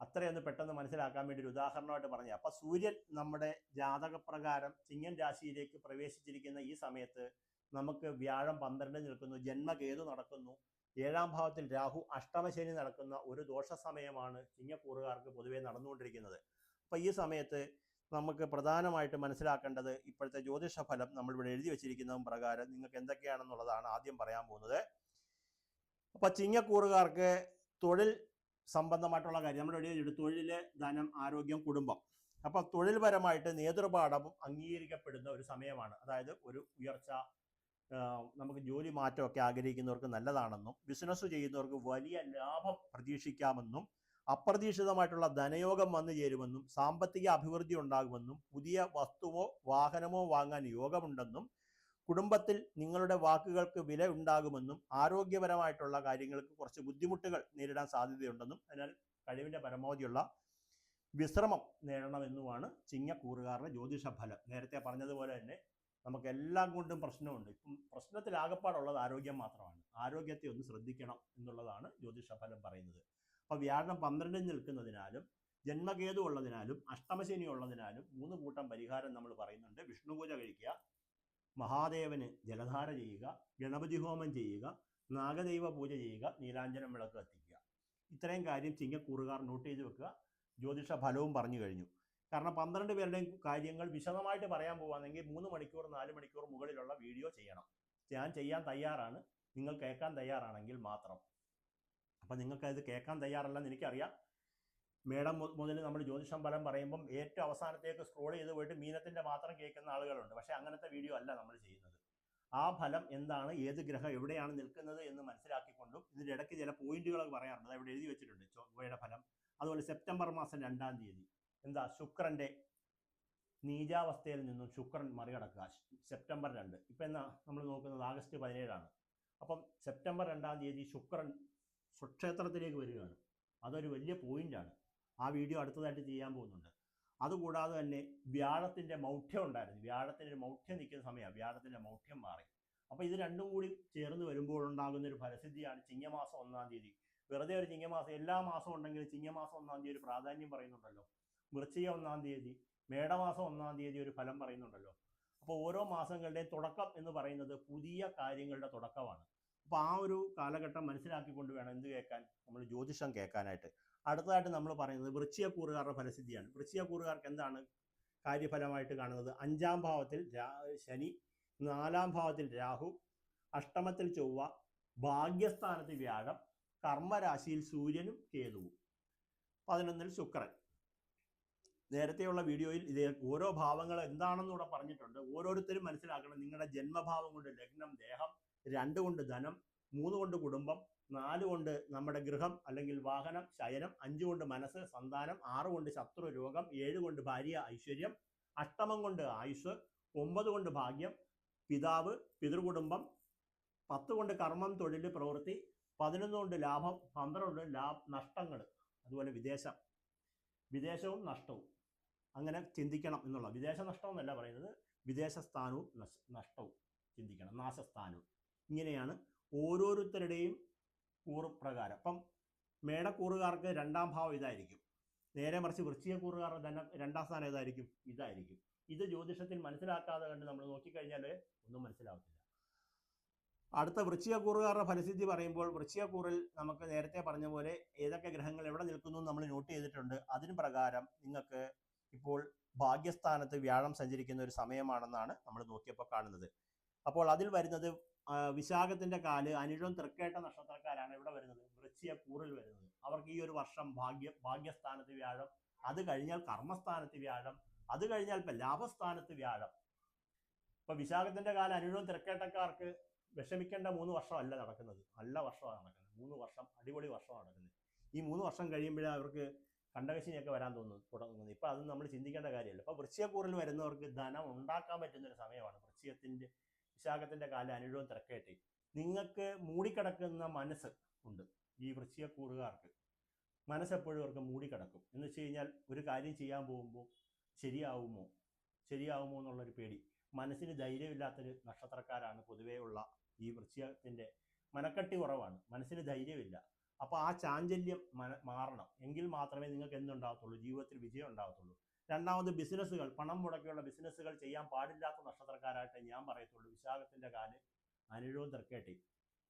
അത്രയൊന്ന് പെട്ടെന്ന് മനസ്സിലാക്കാൻ വേണ്ടി ഒരു ഉദാഹരണമായിട്ട് പറഞ്ഞു. അപ്പം സൂര്യൻ നമ്മുടെ ജാതകപ്രകാരം ചിങ്ങൻ രാശിയിലേക്ക് പ്രവേശിച്ചിരിക്കുന്ന ഈ സമയത്ത് നമുക്ക് വ്യാഴം 12 നിൽക്കുന്നു, ജന്മകേതു നടക്കുന്നു, 7-ാം ഭാവത്തിൽ രാഹു, അഷ്ടമശനി നടക്കുന്ന ഒരു ദോഷ സമയമാണ് ചിങ്ങക്കൂറുകാർക്ക് പൊതുവെ നടന്നുകൊണ്ടിരിക്കുന്നത്. അപ്പം ഈ സമയത്ത് നമുക്ക് പ്രധാനമായിട്ട് മനസ്സിലാക്കേണ്ടത് ഇപ്പോഴത്തെ ജ്യോതിഷ ഫലം നമ്മളിവിടെ എഴുതി വെച്ചിരിക്കുന്നതും പ്രകാരം നിങ്ങൾക്ക് എന്തൊക്കെയാണെന്നുള്ളതാണ് ആദ്യം പറയാൻ പോകുന്നത്. അപ്പം ചിങ്ങക്കൂറുകാർക്ക് തൊഴിൽ സംബന്ധമായിട്ടുള്ള കാര്യം നമ്മൾ എഴുതി, തൊഴിൽ, ധനം, ആരോഗ്യം, കുടുംബം. അപ്പം തൊഴിൽപരമായിട്ട് നേതൃപാഠവും അംഗീകരിക്കപ്പെടുന്ന ഒരു സമയമാണ്. അതായത് ഒരു ഉയർച്ച, നമുക്ക് ജോലി മാറ്റമൊക്കെ ആഗ്രഹിക്കുന്നവർക്ക് നല്ലതാണെന്നും, ബിസിനസ് ചെയ്യുന്നവർക്ക് വലിയ ലാഭം പ്രതീക്ഷിക്കാമെന്നും, അപ്രതീക്ഷിതമായിട്ടുള്ള ധനയോഗം വന്നു ചേരുമെന്നും, സാമ്പത്തിക അഭിവൃദ്ധി ഉണ്ടാകുമെന്നും, പുതിയ വസ്തുവോ വാഹനമോ വാങ്ങാൻ യോഗമുണ്ടെന്നും, കുടുംബത്തിൽ നിങ്ങളുടെ വാക്കുകൾക്ക് വില ഉണ്ടാകുമെന്നും, ആരോഗ്യപരമായിട്ടുള്ള കാര്യങ്ങൾക്ക് കുറച്ച് ബുദ്ധിമുട്ടുകൾ നേരിടാൻ സാധ്യതയുണ്ടെന്നും, അതിനാൽ കഴിവിൻ്റെ പരമാവധിയുള്ള വിശ്രമം നേടണമെന്നുമാണ് ചിങ്ങക്കൂറുകാരുടെ ജ്യോതിഷ ഫലം. നേരത്തെ പറഞ്ഞതുപോലെ തന്നെ നമുക്ക് എല്ലാം കൊണ്ടും പ്രശ്നമുണ്ട്. ഇപ്പം പ്രശ്നത്തിലാകപ്പാടുള്ളത് ആരോഗ്യം മാത്രമാണ്. ആരോഗ്യത്തെ ഒന്ന് ശ്രദ്ധിക്കണം എന്നുള്ളതാണ് ജ്യോതിഷ ഫലം പറയുന്നത്. അപ്പോൾ വ്യാഴം 12 നിൽക്കുന്നതിനാലും ജന്മകേതു ഉള്ളതിനാലും അഷ്ടമശനി ഉള്ളതിനാലും 3 കൂട്ടം പരിഹാരം നമ്മൾ പറയുന്നുണ്ട്. വിഷ്ണു പൂജ കഴിക്കുക, മഹാദേവന് ജലധാര ചെയ്യുക, ഗണപതി ഹോമം ചെയ്യുക, നാഗദൈവ പൂജ ചെയ്യുക, നീലാഞ്ജനം വിളക്ക് കത്തിക്കുക. ഇത്രയും കാര്യം ചിങ്ങക്കൂറുകാർ നോട്ട് ചെയ്ത് വെക്കുക. ജ്യോതിഷ ഫലവും പറഞ്ഞു കഴിഞ്ഞു. കാരണം 12 പേരുടെയും കാര്യങ്ങൾ വിശദമായിട്ട് പറയാൻ പോകുകയാണെങ്കിൽ 3 മണിക്കൂർ 4 മണിക്കൂർ മുകളിലുള്ള വീഡിയോ ചെയ്യണം. ഞാൻ ചെയ്യാൻ തയ്യാറാണ്, നിങ്ങൾ കേൾക്കാൻ തയ്യാറാണെങ്കിൽ മാത്രം. അപ്പം നിങ്ങൾക്കത് കേൾക്കാൻ തയ്യാറല്ലെന്ന് എനിക്കറിയാം. മേടം മുതൽ നമ്മൾ ജ്യോതിഷം ഫലം പറയുമ്പം ഏറ്റവും അവസാനത്തേക്ക് സ്ക്രോൾ ചെയ്ത് പോയിട്ട് മീനത്തിൻ്റെ മാത്രം കേൾക്കുന്ന ആളുകളുണ്ട്. പക്ഷേ അങ്ങനത്തെ വീഡിയോ അല്ല നമ്മൾ ചെയ്യുന്നത്. ആ ഫലം എന്താണ്, ഏത് ഗ്രഹം എവിടെയാണ് നിൽക്കുന്നത് എന്ന് മനസ്സിലാക്കിക്കൊണ്ടും ഇതിൻ്റെ ഇടയ്ക്ക് ചില പോയിന്റുകൾ പറയാറുണ്ട്. അവിടെ എഴുതി വെച്ചിട്ടുണ്ട്. ചൊവ്വയുടെ ഫലം, അതുപോലെ സെപ്റ്റംബർ മാസം 2-ാം തീയതി എന്താ ശുക്രന്റെ നീചാവസ്ഥയിൽ നിന്നും ശുക്രൻ മറികടക്കുക. സെപ്റ്റംബർ 2. ഇപ്പം എന്നാ നമ്മൾ നോക്കുന്നത് ആഗസ്റ്റ് 17 അപ്പം സെപ്റ്റംബർ 2-ാം തീയതി ശുക്രൻ സ്വക്ഷേത്രത്തിലേക്ക് വരികയാണ്. അതൊരു വലിയ പോയിന്റാണ്. ആ വീഡിയോ അടുത്തതായിട്ട് ചെയ്യാൻ പോകുന്നുണ്ട്. അതുകൂടാതെ തന്നെ വ്യാഴത്തിൻ്റെ മൗഢ്യം ഉണ്ടായിരുന്നു. വ്യാഴത്തിൻ്റെ ഒരു മൗഢ്യം നിൽക്കുന്ന സമയമാണ്. വ്യാഴത്തിൻ്റെ മൗഢ്യം മാറി. അപ്പോൾ ഇത് രണ്ടും കൂടി ചേർന്ന് വരുമ്പോൾ ഉണ്ടാകുന്ന ഒരു ഫലസിദ്ധിയാണ് ചിങ്ങമാസം 1-ാം തീയതി. വെറുതെ ഒരു ചിങ്ങമാസം എല്ലാ മാസവും ഉണ്ടെങ്കിൽ ചിങ്ങമാസം 1-ാം തീയതി ഒരു പ്രാധാന്യം പറയുന്നുണ്ടല്ലോ. വൃശ്ചിക 1-ാം തീയതി, മേടമാസം 1-ാം തീയതി ഒരു ഫലം പറയുന്നുണ്ടല്ലോ. അപ്പോൾ ഓരോ മാസങ്ങളുടെയും തുടക്കം എന്ന് പറയുന്നത് പുതിയ കാര്യങ്ങളുടെ തുടക്കമാണ്. അപ്പോൾ ആ ഒരു കാലഘട്ടം മനസ്സിലാക്കിക്കൊണ്ട് വേണം എന്ത് കേൾക്കാൻ, നമ്മൾ ജ്യോതിഷം കേൾക്കാനായിട്ട്. അടുത്തതായിട്ട് നമ്മൾ പറയുന്നത് വൃശ്ചികക്കൂറുകാരുടെ ഫലസിദ്ധിയാണ്. വൃശ്ചികക്കൂറുകാർക്ക് എന്താണ് കാര്യഫലമായിട്ട് കാണുന്നത്? 5-ാം ഭാവത്തിൽ ശനി, 4-ാം ഭാവത്തിൽ രാഹു, അഷ്ടമത്തിൽ ചൊവ്വ, ഭാഗ്യസ്ഥാനത്ത് വ്യാഴം, കർമ്മരാശിയിൽ സൂര്യനും കേതുവും, 11-ൽ ശുക്രൻ. നേരത്തെയുള്ള വീഡിയോയിൽ ഇത് ഓരോ ഭാവങ്ങൾ എന്താണെന്നൂടെ പറഞ്ഞിട്ടുണ്ട്. ഓരോരുത്തരും മനസ്സിലാക്കണം. നിങ്ങളുടെ ജന്മഭാവം കൊണ്ട് ലഗ്നം, ദേഹം, 2 കൊണ്ട് ധനം, 3 കൊണ്ട് കുടുംബം, 4 കൊണ്ട് നമ്മുടെ ഗൃഹം അല്ലെങ്കിൽ വാഹനം, ശയനം, 5 കൊണ്ട് മനസ്സ്, സന്താനം, 6 കൊണ്ട് ശത്രു രോഗം, 7 കൊണ്ട് ഭാര്യ, ഐശ്വര്യം, അഷ്ടമം കൊണ്ട് ആയുസ്, 9 കൊണ്ട് ഭാഗ്യം, പിതാവ്, പിതൃകുടുംബം, 10 കൊണ്ട് കർമ്മം, തൊഴിൽ, പ്രവൃത്തി, 11 കൊണ്ട് ലാഭം, 12 നഷ്ടങ്ങൾ, അതുപോലെ വിദേശവും നഷ്ടവും. അങ്ങനെ ചിന്തിക്കണം എന്നുള്ള. വിദേശ നഷ്ടം എന്നല്ല പറയുന്നത്, വിദേശ സ്ഥാനവും നഷ്ടവും ചിന്തിക്കണം, നാശസ്ഥാനവും. ഇങ്ങനെയാണ് ഓരോരുത്തരുടെയും കൂറ് പ്രകാരം. അപ്പം മേടക്കൂറുകാർക്ക് 2-ാം ഭാവം ഇതായിരിക്കും. നേരെ മറിച്ച് വൃശ്ചികക്കൂറുകാരുടെ തന്നെ 2-ാം സ്ഥാനം ഇതായിരിക്കും. ഇത് ജ്യോതിഷത്തിൽ മനസ്സിലാക്കാതെ കണ്ട് നമ്മൾ നോക്കിക്കഴിഞ്ഞാൽ ഒന്നും മനസ്സിലാവത്തില്ല. അടുത്ത വൃശ്ചികക്കൂറുകാരുടെ ഫലസിദ്ധി പറയുമ്പോൾ വൃശ്ചികക്കൂറിൽ നമുക്ക് നേരത്തെ പറഞ്ഞ പോലെ ഏതൊക്കെ ഗ്രഹങ്ങൾ എവിടെ നിൽക്കുന്നു നമ്മൾ നോട്ട് ചെയ്തിട്ടുണ്ട്. അതിന് പ്രകാരം നിങ്ങൾക്ക് ഇപ്പോൾ ഭാഗ്യസ്ഥാനത്ത് വ്യാഴം സഞ്ചരിക്കുന്ന ഒരു സമയമാണെന്നാണ് നമ്മൾ നോക്കിയപ്പോൾ കാണുന്നത്. അപ്പോൾ അതിൽ വരുന്നത് വിശാഖത്തിന്റെ കാല്, അനിഴം, തൃക്കേട്ട നക്ഷത്രക്കാരാണ് ഇവിടെ വരുന്നത്, വൃശ്ചികക്കൂറിൽ വരുന്നത്. അവർക്ക് ഈ ഒരു വർഷം ഭാഗ്യസ്ഥാനത്ത് വ്യാഴം, അത് കഴിഞ്ഞാൽ കർമ്മസ്ഥാനത്ത് വ്യാഴം, അത് കഴിഞ്ഞാൽ ഇപ്പം ലാഭസ്ഥാനത്ത് വ്യാഴം. ഇപ്പൊ വിശാഖത്തിന്റെ കാലം അനിഴവും തൃക്കേട്ടക്കാർക്ക് വിഷമിക്കേണ്ട 3 വർഷമല്ല നടക്കുന്നത്, നല്ല വർഷമാണ് നടക്കുന്നത്. 3 വർഷം അടിപൊളി വർഷമാണ് നടക്കുന്നത്. ഈ 3 വർഷം കഴിയുമ്പോഴേ അവർക്ക് കണ്ടകശിനിയൊക്കെ വരാൻ തുടങ്ങുന്നത്. ഇപ്പം അത് നമ്മൾ ചിന്തിക്കേണ്ട കാര്യമല്ല. ഇപ്പോൾ വൃശ്ചികക്കൂറിൽ വരുന്നവർക്ക് ധനം ഉണ്ടാക്കാൻ പറ്റുന്നൊരു സമയമാണ്. വിശാഖത്തിന്റെ കാലം അനിഴവും തൃക്കേട്ടയും. നിങ്ങൾക്ക് മൂടിക്കിടക്കുന്ന മനസ്സ് ഉണ്ട്. ഈ വൃശ്ചികക്കൂറുകാർക്ക് മനസ്സെപ്പോഴും അവർക്ക് മൂടിക്കിടക്കും. എന്ന് വെച്ച് കഴിഞ്ഞാൽ ഒരു കാര്യം ചെയ്യാൻ പോകുമ്പോൾ ശരിയാവുമോ എന്നുള്ളൊരു പേടി. മനസ്സിന് ധൈര്യമില്ലാത്തൊരു നക്ഷത്രക്കാരാണ് പൊതുവേ ഉള്ള ഈ വൃശ്ചികത്തിന്റെ. മനക്കട്ടി കുറവാണ്, മനസ്സിന് ധൈര്യമില്ല. അപ്പോൾ ആ ചാഞ്ചല്യം മാറണം. എങ്കിൽ മാത്രമേ നിങ്ങൾക്ക് എന്തുണ്ടാകത്തുള്ളൂ, ജീവിതത്തിൽ വിജയം ഉണ്ടാകത്തുള്ളൂ. രണ്ടാമത് ബിസിനസ്സുകൾ, പണം മുടക്കിയുള്ള ബിസിനസ്സുകൾ ചെയ്യാൻ പാടില്ലാത്ത നക്ഷത്രക്കാരായിട്ട് ഞാൻ പറയത്തുള്ളൂ വിശാഖത്തിന്റെ കാല് അനിഴവും തൃക്കേട്ടയും.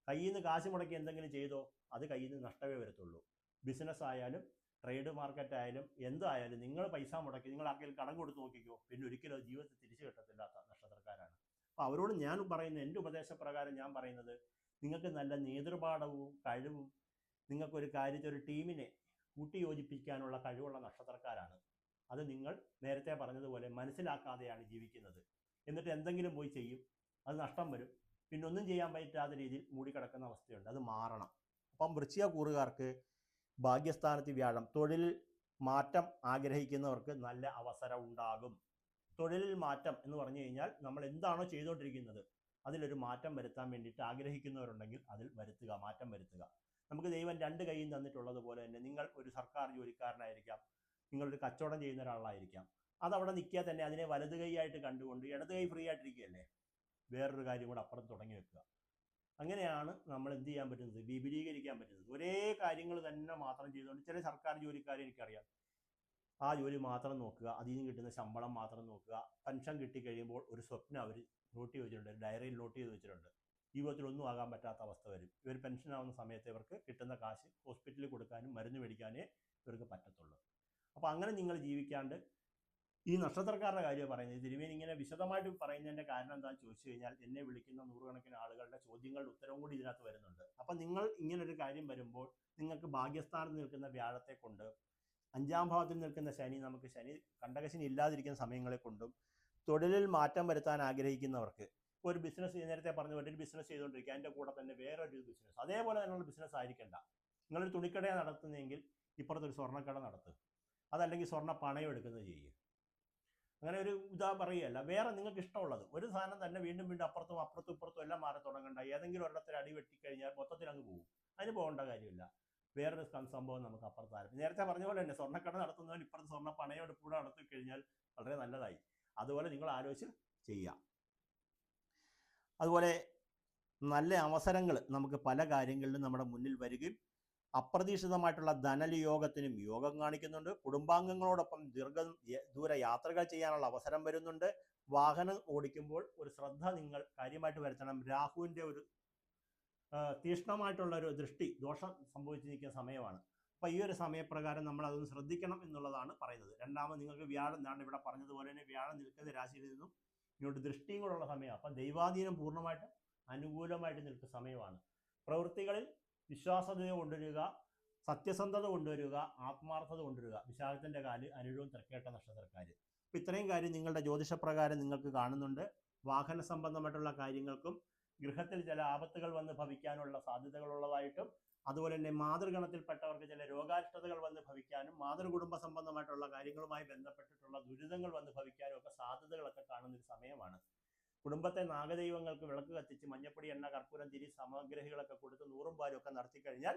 കയ്യിൽ നിന്ന് കാശ് മുടക്കി എന്തെങ്കിലും ചെയ്തോ അത് കയ്യിൽ നിന്ന് നഷ്ടമേ വരത്തുള്ളൂ. ബിസിനസ് ആയാലും ട്രേഡ് മാർക്കറ്റ് ആയാലും എന്തായാലും നിങ്ങൾ പൈസ മുടക്കി നിങ്ങൾ ആർക്കെങ്കിലും കടം കൊടുത്ത് നോക്കിക്കോ, പിന്നെ ഒരിക്കലും ജീവിതത്തിൽ തിരിച്ചു കിട്ടത്തില്ലാത്ത നക്ഷത്രക്കാരാണ്. അപ്പോൾ അവരോട് ഞാൻ പറയുന്ന എൻ്റെ ഉപദേശപ്രകാരം ഞാൻ പറയുന്നത്, നിങ്ങൾക്ക് നല്ല നേതൃപാഠവും കഴിവും, നിങ്ങൾക്കൊരു കാര്യത്തെ ഒരു ടീമിനെ കൂട്ടിയോജിപ്പിക്കാനുള്ള കഴിവുള്ള നക്ഷത്രക്കാരാണ്. അത് നിങ്ങൾ നേരത്തെ പറഞ്ഞതുപോലെ മനസ്സിലാക്കാതെയാണ് ജീവിക്കുന്നത്. എന്നിട്ട് എന്തെങ്കിലും പോയി ചെയ്യും, അത് നഷ്ടം വരും, പിന്നെ ഒന്നും ചെയ്യാൻ പറ്റാത്ത രീതിയിൽ മൂടിക്കിടക്കുന്ന അവസ്ഥയുണ്ട്. അത് മാറണം. അപ്പം വൃശ്ചികക്കൂറുകാർക്ക് ഭാഗ്യസ്ഥാനത്ത് വ്യാഴം, തൊഴിലിൽ മാറ്റം ആഗ്രഹിക്കുന്നവർക്ക് നല്ല അവസരം ഉണ്ടാകും. തൊഴിലിൽ മാറ്റം എന്ന് പറഞ്ഞു കഴിഞ്ഞാൽ നമ്മൾ എന്താണോ ചെയ്തുകൊണ്ടിരിക്കുന്നത് അതിലൊരു മാറ്റം വരുത്താൻ വേണ്ടിയിട്ട് ആഗ്രഹിക്കുന്നവരുണ്ടെങ്കിൽ അതിൽ മാറ്റം വരുത്തുക. നമുക്ക് ദൈവം 2 കൈയും തന്നിട്ടുള്ളതുപോലെ തന്നെ നിങ്ങൾ ഒരു സർക്കാർ ജോലിക്കാരനായിരിക്കാം, നിങ്ങളൊരു കച്ചവടം ചെയ്യുന്ന ഒരാളായിരിക്കാം. അതവിടെ നിൽക്കുക തന്നെ അതിനെ വലത് കൈയായിട്ട് കണ്ടുകൊണ്ട് ഇടത് കൈ ഫ്രീ ആയിട്ടിരിക്കുകയല്ലേ, വേറൊരു കാര്യം കൂടെ അപ്പുറം തുടങ്ങി വെക്കുക. അങ്ങനെയാണ് നമ്മൾ എന്ത് ചെയ്യാൻ പറ്റുന്നത്, വിപുലീകരിക്കാൻ പറ്റുന്നത്. ഒരേ കാര്യങ്ങൾ തന്നെ മാത്രം ചെയ്തുകൊണ്ട് ചില സർക്കാർ ജോലിക്കാരെ എനിക്കറിയാം, ആ ജോലി മാത്രം നോക്കുക, അതിൽ നിന്ന് കിട്ടുന്ന ശമ്പളം മാത്രം നോക്കുക. പെൻഷൻ കിട്ടിക്കഴിയുമ്പോൾ ഒരു സ്വപ്നം അവർ നോട്ട് ചെയ്ത് വെച്ചിട്ടുണ്ട്, ഡയറിയിൽ നോട്ട് ചെയ്ത് വെച്ചിട്ടുണ്ട്. ജീവിതത്തിലൊന്നും ആകാൻ പറ്റാത്ത അവസ്ഥ വരും. ഇവർ പെൻഷൻ ആവുന്ന സമയത്ത് ഇവർക്ക് കിട്ടുന്ന കാശ് ഹോസ്പിറ്റലിൽ കൊടുക്കാനും മരുന്ന് മേടിക്കാനേ ഇവർക്ക് പറ്റത്തുള്ളൂ. അപ്പോൾ അങ്ങനെ നിങ്ങൾ ജീവിക്കാണ്ട് ഈ നക്ഷത്രക്കാരുടെ കാര്യം പറയുന്നത് തിരുമേനി ഇങ്ങനെ വിശദമായിട്ട് പറയുന്നതിൻ്റെ കാരണം എന്താണെന്ന് ചോദിച്ചു കഴിഞ്ഞാൽ എന്നെ വിളിക്കുന്ന 100 കണക്കിന് ആളുകളുടെ ചോദ്യങ്ങളുടെ ഉത്തരവും കൂടി ഇതിനകത്ത് വരുന്നുണ്ട്. അപ്പം നിങ്ങൾ ഇങ്ങനൊരു കാര്യം വരുമ്പോൾ നിങ്ങൾക്ക് ഭാഗ്യസ്ഥാനത്ത് നിൽക്കുന്ന വ്യാഴത്തെ കൊണ്ട് 5-ാം ഭാവത്തിൽ നിൽക്കുന്ന ശനി, നമുക്ക് കണ്ടകശനി ഇല്ലാതിരിക്കുന്ന സമയങ്ങളെ കൊണ്ടും തൊഴിലിൽ മാറ്റം വരുത്താൻ ആഗ്രഹിക്കുന്നവർക്ക് ഒരു ബിസിനസ്, നേരത്തെ പറഞ്ഞ പോലെ ഒരു ബിസിനസ് ചെയ്തുകൊണ്ടിരിക്കുക, അതിൻ്റെ കൂടെ തന്നെ വേറൊരു ബിസിനസ്, അതേപോലെ തന്നെയുള്ള ബിസിനസ് ആയിരിക്കണ്ട. നിങ്ങളൊരു തുണിക്കടയാണ് നടത്തുന്നതെങ്കിൽ ഇപ്പുറത്തൊരു സ്വർണ്ണക്കട നടത്തുക, അതല്ലെങ്കിൽ സ്വർണ്ണ പണയം എടുക്കുന്നത് ചെയ്യുക. അങ്ങനെ ഒരു പറയുകയല്ല, വേറെ നിങ്ങൾക്ക് ഇഷ്ടമുള്ളത് ഒരു സാധനം തന്നെ വീണ്ടും വീണ്ടും അപ്പുറത്തും ഇപ്പുറത്തും എല്ലാം മാറി തുടങ്ങണ്ട. ഏതെങ്കിലും ഒരിടത്തിൽ അടി വെട്ടിക്കഴിഞ്ഞാൽ മൊത്തത്തിൽ അങ്ങ് പോകും. അതിന് പോകേണ്ട കാര്യമില്ല. വേറൊരു സംഭവം നമുക്ക് അപ്പുറത്ത് ആരംഭിക്കും. നേരത്തെ പറഞ്ഞ പോലെ തന്നെ സ്വർണ്ണക്കട നടത്തുന്നവൻ ഇപ്പുറത്ത് സ്വർണ്ണ പണയം കൂടെ നടത്തി കഴിഞ്ഞാൽ വളരെ നല്ലതായി. അതുപോലെ നിങ്ങൾ ആലോചിച്ച് ചെയ്യുക. അതുപോലെ നല്ല അവസരങ്ങൾ നമുക്ക് പല കാര്യങ്ങളിലും നമ്മുടെ മുന്നിൽ വരികയും അപ്രതീക്ഷിതമായിട്ടുള്ള ധനയോഗത്തിനും യോഗം കാണിക്കുന്നുണ്ട്. കുടുംബാംഗങ്ങളോടൊപ്പം ദൂര യാത്രകൾ ചെയ്യാനുള്ള അവസരം വരുന്നുണ്ട്. വാഹനം ഓടിക്കുമ്പോൾ ഒരു ശ്രദ്ധ നിങ്ങൾ കാര്യമായിട്ട് വരുത്തണം. രാഹുവിൻ്റെ ഒരു തീക്ഷ്ണമായിട്ടുള്ള ഒരു ദൃഷ്ടി ദോഷം സംഭവിച്ചിരിക്കുന്ന സമയമാണ്. അപ്പോൾ ഈ ഒരു സമയപ്രകാരം നമ്മൾ അതൊന്ന് ശ്രദ്ധിക്കണം എന്നുള്ളതാണ് പറയുന്നത്. രണ്ടാമത് നിങ്ങൾക്ക് വ്യാഴം, ഞാൻ ഇവിടെ പറഞ്ഞതുപോലെ തന്നെ വ്യാഴം നിൽക്കുന്ന രാശിയിൽ നിന്നും ഇങ്ങോട്ട് ദൃഷ്ടിയും കൂടെ ഉള്ള സമയമാണ്. അപ്പം ദൈവാധീനം പൂർണ്ണമായിട്ടും അനുകൂലമായിട്ട് നിൽക്കുന്ന സമയമാണ്. പ്രവൃത്തികളിൽ വിശ്വാസത കൊണ്ടുവരിക, സത്യസന്ധത കൊണ്ടുവരിക, ആത്മാർത്ഥത കൊണ്ടുവരിക. വിശാഖത്തിൻ്റെ കാല് അനുരവും തൃക്കേട്ട നക്ഷത്രക്കാർ. അപ്പം ഇത്രയും കാര്യം നിങ്ങളുടെ ജ്യോതിഷപ്രകാരം നിങ്ങൾക്ക് കാണുന്നുണ്ട്. വാഹന സംബന്ധമായിട്ടുള്ള കാര്യങ്ങൾക്കും ഗൃഹത്തിൽ ചില ആപത്തുകൾ വന്ന് ഭവിക്കാനുള്ള സാധ്യതകളുള്ളതായിട്ടും അതുപോലെ തന്നെ മാതൃഗണത്തിൽപ്പെട്ടവർക്ക് ചില രോഗാരിഷ്ടതകൾ വന്ന് ഭവിക്കാനും മാതൃകുടുംബ സംബന്ധമായിട്ടുള്ള കാര്യങ്ങളുമായി ബന്ധപ്പെട്ടിട്ടുള്ള ദുരിതങ്ങൾ വന്ന് ഭവിക്കാനും ഒക്കെ സാധ്യതകളൊക്കെ കാണുന്നൊരു സമയമാണ്. കുടുംബത്തെ നാഗദൈവങ്ങൾക്ക് വിളക്ക് കത്തിച്ച് മഞ്ഞപ്പൊടി, എണ്ണ, കർപ്പൂരം, തിരി, സമഗ്രഹികളൊക്കെ കൊടുത്ത് നൂറും പാലും ഒക്കെ നടത്തി കഴിഞ്ഞാൽ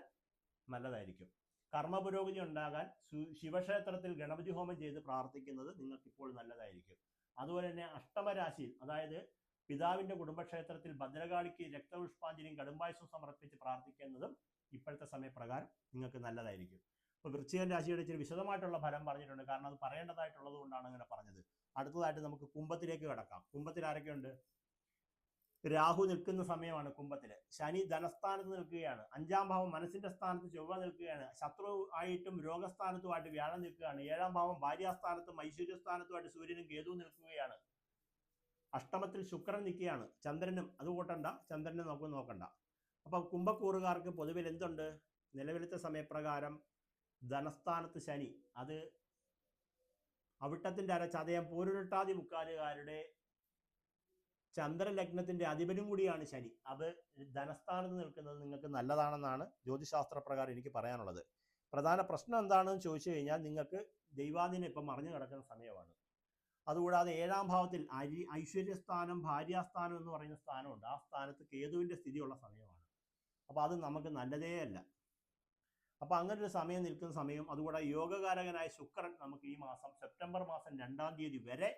നല്ലതായിരിക്കും. കർമ്മ പുരോഗതി ഉണ്ടാകാൻ ശിവക്ഷേത്രത്തിൽ ഗണപതി ഹോമം ചെയ്ത് പ്രാർത്ഥിക്കുന്നത് നിങ്ങൾക്കിപ്പോൾ നല്ലതായിരിക്കും. അതുപോലെ തന്നെ അഷ്ടമരാശിയിൽ, അതായത് പിതാവിൻ്റെ കുടുംബക്ഷേത്രത്തിൽ ഭദ്രകാളിക്ക് രക്തപുഷ്പാഞ്ജലിയും കടുംബായുസും സമർപ്പിച്ച് പ്രാർത്ഥിക്കുന്നതും ഇപ്പോഴത്തെ സമയപ്രകാരം നിങ്ങൾക്ക് നല്ലതായിരിക്കും. ഇപ്പോൾ വൃശ്ചിക രാശിയുടെ ഇച്ചിരി വിശദമായിട്ടുള്ള ഫലം പറഞ്ഞിട്ടുണ്ട്, കാരണം അത് പറയേണ്ടതായിട്ടുള്ളത് കൊണ്ടാണ് അങ്ങനെ പറഞ്ഞത്. അടുത്തതായിട്ട് നമുക്ക് കുംഭത്തിലേക്ക് കടക്കാം. കുംഭത്തിൽ ആരൊക്കെയുണ്ട്? രാഹു നിൽക്കുന്ന സമയമാണ് കുംഭത്തില്. ശനി ധനസ്ഥാനത്ത് നിൽക്കുകയാണ്. 5-ാം ഭാവം മനസ്സിന്റെ സ്ഥാനത്ത് ചൊവ്വ നിൽക്കുകയാണ്. ശത്രു ആയിട്ടും രോഗസ്ഥാനത്തുമായിട്ട് വ്യാഴം നിൽക്കുകയാണ്. 7-ാം ഭാവം ഭാര്യാസ്ഥാനത്തും ഐശ്വര്യസ്ഥാനത്തുമായിട്ട് സൂര്യനും കേതുവും നിൽക്കുകയാണ്. അഷ്ടമത്തിൽ ശുക്രൻ നിൽക്കുകയാണ്. ചന്ദ്രനും അത് കൂട്ടണ്ട, ചന്ദ്രനെ നോക്കണ്ട. അപ്പൊ കുംഭക്കൂറുകാർക്ക് പൊതുവിൽ എന്തുണ്ട്? നിലവിലത്തെ സമയപ്രകാരം ധനസ്ഥാനത്ത് ശനി, അത് അവിട്ടത്തിന്റെ അര ചതയം പൂരുരുട്ടാതി മുക്കാലുകാരുടെ ചന്ദ്രലഗ്നത്തിന്റെ അധിപനും കൂടിയാണ് ശനി. അത് ധനസ്ഥാനത്ത് നിൽക്കുന്നത് നിങ്ങൾക്ക് നല്ലതാണെന്നാണ് ജ്യോതിശാസ്ത്രപ്രകാരം എനിക്ക് പറയാനുള്ളത്. പ്രധാന പ്രശ്നം എന്താണെന്ന് ചോദിച്ചു കഴിഞ്ഞാൽ, നിങ്ങൾക്ക് ദൈവാധീനം ഇപ്പം മറിഞ്ഞു കിടക്കുന്ന സമയമാണ്. അതുകൂടാതെ 7-ാം ഭാവത്തിൽ ഐശ്വര്യസ്ഥാനം, ഭാര്യാസ്ഥാനം എന്ന് പറയുന്ന സ്ഥാനമുണ്ട്. ആ സ്ഥാനത്ത് കേതുവിന്റെ സ്ഥിതിയുള്ള സമയമാണ്. അപ്പോൾ അത് നമുക്ക് നല്ലതേ അല്ല. അപ്പോൾ അങ്ങനെ ഒരു സമയം നിൽക്കുന്ന സമയം. അതുകൂടെ യോഗകാരകനായ ശുക്രൻ നമുക്ക് ഈ മാസം സെപ്റ്റംബർ മാസം 2-ാം തീയതി വരെ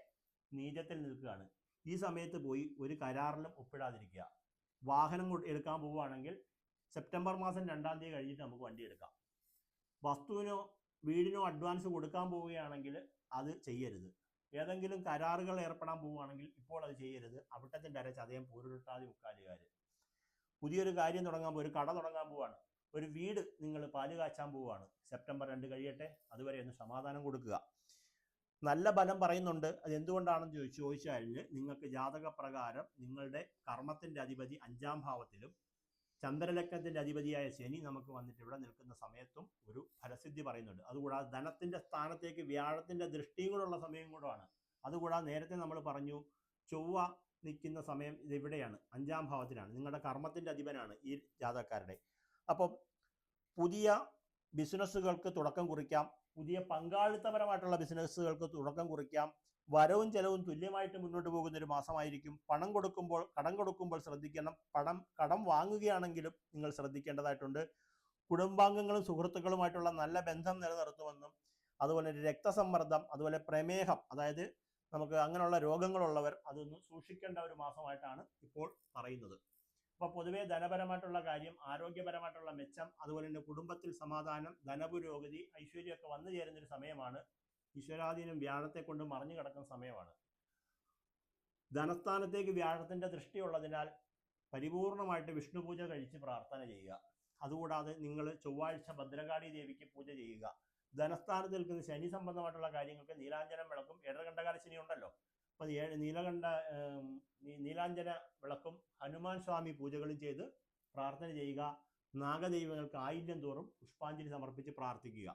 നീചത്തിൽ നിൽക്കുകയാണ്. ഈ സമയത്ത് പോയി ഒരു കരാറിലും ഒപ്പിടാതിരിക്കുക. വാഹനം എടുക്കാൻ പോവുകയാണെങ്കിൽ സെപ്റ്റംബർ മാസം 2-ാം തീയതി കഴിഞ്ഞിട്ട് നമുക്ക് വണ്ടി എടുക്കാം. വസ്തുവിനോ വീടിനോ അഡ്വാൻസ് കൊടുക്കാൻ പോവുകയാണെങ്കിൽ അത് ചെയ്യരുത്. ഏതെങ്കിലും കരാറുകൾ ഏർപ്പെടാൻ പോവുകയാണെങ്കിൽ ഇപ്പോൾ അത് ചെയ്യരുത്. അവിട്ടത്തിൻ്റെ അര ചതയം പൂരുരുട്ടാതി മുക്കാലുകാർ. പുതിയൊരു കാര്യം തുടങ്ങാൻ ഒരു കട തുടങ്ങാൻ പോവുകയാണ്, ഒരു വീട് നിങ്ങൾ പാല് കാച്ചാൻ പോവുകയാണ്. സെപ്റ്റംബർ 2 കഴിയട്ടെ, അതുവരെ ഒന്ന് സമാധാനം കൊടുക്കുക. നല്ല ഫലം പറയുന്നുണ്ട്. അത് എന്തുകൊണ്ടാണെന്ന് ചോദിച്ചാൽ, നിങ്ങൾക്ക് ജാതകപ്രകാരം നിങ്ങളുടെ കർമ്മത്തിന്റെ അധിപതി 5-ാം ഭാവത്തിലും ചന്ദ്രലഗ്നത്തിന്റെ അധിപതിയായ ശനി നമുക്ക് വന്നിട്ട് ഇവിടെ നിൽക്കുന്ന സമയത്തും ഒരു ഫലസിദ്ധി പറയുന്നുണ്ട്. അതുകൂടാതെ ധനത്തിന്റെ സ്ഥാനത്തേക്ക് വ്യാഴത്തിന്റെ ദൃഷ്ടിയും കൂടെയുള്ള സമയം കൂടെയാണ്. അതുകൂടാതെ നേരത്തെ നമ്മൾ പറഞ്ഞു, ചൊവ്വ നിൽക്കുന്ന സമയം ഇതിവിടെയാണ്, 5-ാം ഭാവത്തിലാണ്. നിങ്ങളുടെ കർമ്മത്തിന്റെ അധിപനാണ് ഈ ജാതകക്കാരുടെ. അപ്പം പുതിയ ബിസിനസ്സുകൾക്ക് തുടക്കം കുറിക്കാം. പുതിയ പങ്കാളിത്തപരമായിട്ടുള്ള ബിസിനസ്സുകൾക്ക് തുടക്കം കുറിക്കാം. വരവും ചെലവും തുല്യമായിട്ട് മുന്നോട്ട് പോകുന്ന ഒരു മാസമായിരിക്കും. കടം കൊടുക്കുമ്പോൾ ശ്രദ്ധിക്കണം. കടം വാങ്ങുകയാണെങ്കിലും നിങ്ങൾ ശ്രദ്ധിക്കേണ്ടതായിട്ടുണ്ട്. കുടുംബാംഗങ്ങളും സുഹൃത്തുക്കളുമായിട്ടുള്ള നല്ല ബന്ധം നിലനിർത്തുമെന്നും അതുപോലെ രക്തസമ്മർദ്ദം, അതുപോലെ പ്രമേഹം, അതായത് നമുക്ക് അങ്ങനെയുള്ള രോഗങ്ങളുള്ളവർ അതൊന്ന് സൂക്ഷിക്കേണ്ട ഒരു മാസമായിട്ടാണ് ഇപ്പോൾ പറയുന്നത്. അപ്പോൾ പൊതുവെ ധനപരമായിട്ടുള്ള കാര്യം, ആരോഗ്യപരമായിട്ടുള്ള മെച്ചം, അതുപോലെ തന്നെ കുടുംബത്തിൽ സമാധാനം, ധനപുരോഗതി, ഐശ്വര്യമൊക്കെ വന്നു ചേരുന്നൊരു സമയമാണ്. ഈശ്വരാധീനം വ്യാഴത്തെ കൊണ്ട് മറിഞ്ഞു കിടക്കുന്ന സമയമാണ്. ധനസ്ഥാനത്തേക്ക് വ്യാഴത്തിന്റെ ദൃഷ്ടിയുള്ളതിനാൽ പരിപൂർണമായിട്ട് വിഷ്ണു പൂജ കഴിച്ച് പ്രാർത്ഥന ചെയ്യുക. അതുകൂടാതെ നിങ്ങൾ ചൊവ്വാഴ്ച ഭദ്രകാളി ദേവിക്ക് പൂജ ചെയ്യുക. ധനസ്ഥാനത്ത് നിൽക്കുന്ന ശനി സംബന്ധമായിട്ടുള്ള കാര്യങ്ങൾക്ക് നീലാഞ്ജനം വിളക്കും, ഏഴരകണ്ഠകാല ശനി ഉണ്ടല്ലോ, അപ്പോൾ നീലാഞ്ജന വിളക്കും ഹനുമാൻ സ്വാമി പൂജകളും ചെയ്ത് പ്രാർത്ഥന ചെയ്യുക. നാഗദൈവങ്ങൾക്ക് ആയില്യം തോറും പുഷ്പാഞ്ജലി സമർപ്പിച്ച് പ്രാർത്ഥിക്കുക.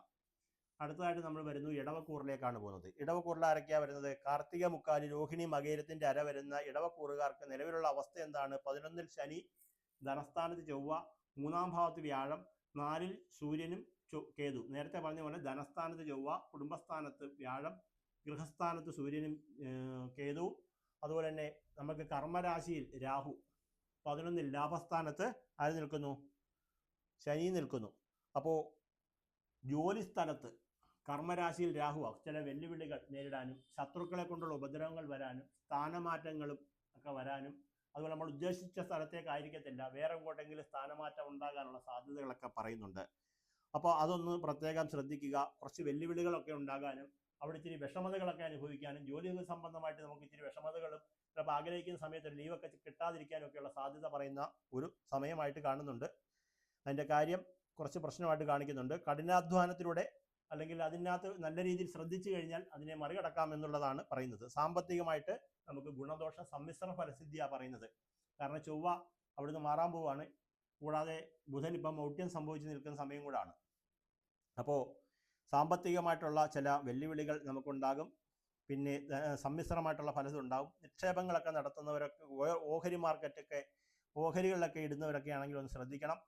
അടുത്തതായിട്ട് നമ്മൾ വരുന്നു ഇടവക്കൂറിലേക്കാണ് പോകുന്നത്. ഇടവക്കൂറിൽ ആരൊക്കെയാണ് വരുന്നത്? കാർത്തിക മുക്കാലി, രോഹിണി, മകേരത്തിന്റെ അര വരുന്ന ഇടവക്കൂറുകാർക്ക് നിലവിലുള്ള അവസ്ഥ എന്താണ്? 11-ൽ ശനി, ധനസ്ഥാനത്ത് ചൊവ്വ, 3-ാം ഭാവത്ത് വ്യാഴം, 4-ൽ സൂര്യനും കേതു. നേരത്തെ പറഞ്ഞ പോലെ ധനസ്ഥാനത്ത് ചൊവ്വ, കുടുംബസ്ഥാനത്ത് വ്യാഴം, ഗൃഹസ്ഥാനത്ത് സൂര്യനും കേതുവും, അതുപോലെ തന്നെ നമുക്ക് കർമ്മരാശിയിൽ രാഹു, 11 ലാഭസ്ഥാനത്ത് ആര് നിൽക്കുന്നു? ശനി നിൽക്കുന്നു. അപ്പോൾ ജോലി സ്ഥലത്ത് കർമ്മരാശിയിൽ രാഹു ചില വെല്ലുവിളികൾ നേരിടാനും ശത്രുക്കളെ കൊണ്ടുള്ള ഉപദ്രവങ്ങൾ വരാനും സ്ഥാനമാറ്റങ്ങളും ഒക്കെ വരാനും, അതുപോലെ നമ്മൾ ഉദ്ദേശിച്ച സ്ഥലത്തേക്കായിരിക്കത്തില്ല, വേറെ എങ്ങോട്ടെങ്കിലും സ്ഥാനമാറ്റം ഉണ്ടാകാനുള്ള സാധ്യതകളൊക്കെ പറയുന്നുണ്ട്. അപ്പോൾ അതൊന്ന് പ്രത്യേകം ശ്രദ്ധിക്കുക. കുറച്ച് വെല്ലുവിളികളൊക്കെ ഉണ്ടാകാനും അവിടെ ഇച്ചിരി വിഷമതകളൊക്കെ അനുഭവിക്കാനും ജോലി സംബന്ധമായിട്ട് നമുക്ക് ഇച്ചിരി വിഷമതകളും ചിലപ്പോൾ ആഗ്രഹിക്കുന്ന സമയത്ത് ഒരു ലീവൊക്കെ കിട്ടാതിരിക്കാനും ഒക്കെയുള്ള സാധ്യത പറയുന്ന ഒരു സമയമായിട്ട് കാണുന്നുണ്ട്. അതിൻ്റെ കാര്യം കുറച്ച് പ്രശ്നമായിട്ട് കാണിക്കുന്നുണ്ട്. കഠിനാധ്വാനത്തിലൂടെ അല്ലെങ്കിൽ അതിനകത്ത് നല്ല രീതിയിൽ ശ്രദ്ധിച്ചു കഴിഞ്ഞാൽ അതിനെ മറികടക്കാം എന്നുള്ളതാണ് പറയുന്നത്. സാമ്പത്തികമായിട്ട് നമുക്ക് ഗുണദോഷ സമ്മിശ്ര ഫലസിദ്ധിയാണ് പറയുന്നത്. കാരണം ചൊവ്വ അവിടുന്ന് മാറാൻ പോവുകയാണ്. കൂടാതെ ബുധൻ ഇപ്പം മൗഢ്യം സംഭവിച്ച് നിൽക്കുന്ന സമയം കൂടാണ്. അപ്പോൾ സാമ്പത്തികമായിട്ടുള്ള ചില വെല്ലുവിളികൾ നമുക്കുണ്ടാകും. പിന്നെ സമ്മിശ്രമായിട്ടുള്ള ഫലം ഉണ്ടാകും. നിക്ഷേപങ്ങളൊക്കെ നടത്തുന്നവരൊക്കെ, ഓഹരി മാർക്കറ്റൊക്കെ, ഓഹരികളിലൊക്കെ ഇടുന്നവരൊക്കെ ആണെങ്കിൽ ഒന്ന് ശ്രദ്ധിക്കണം.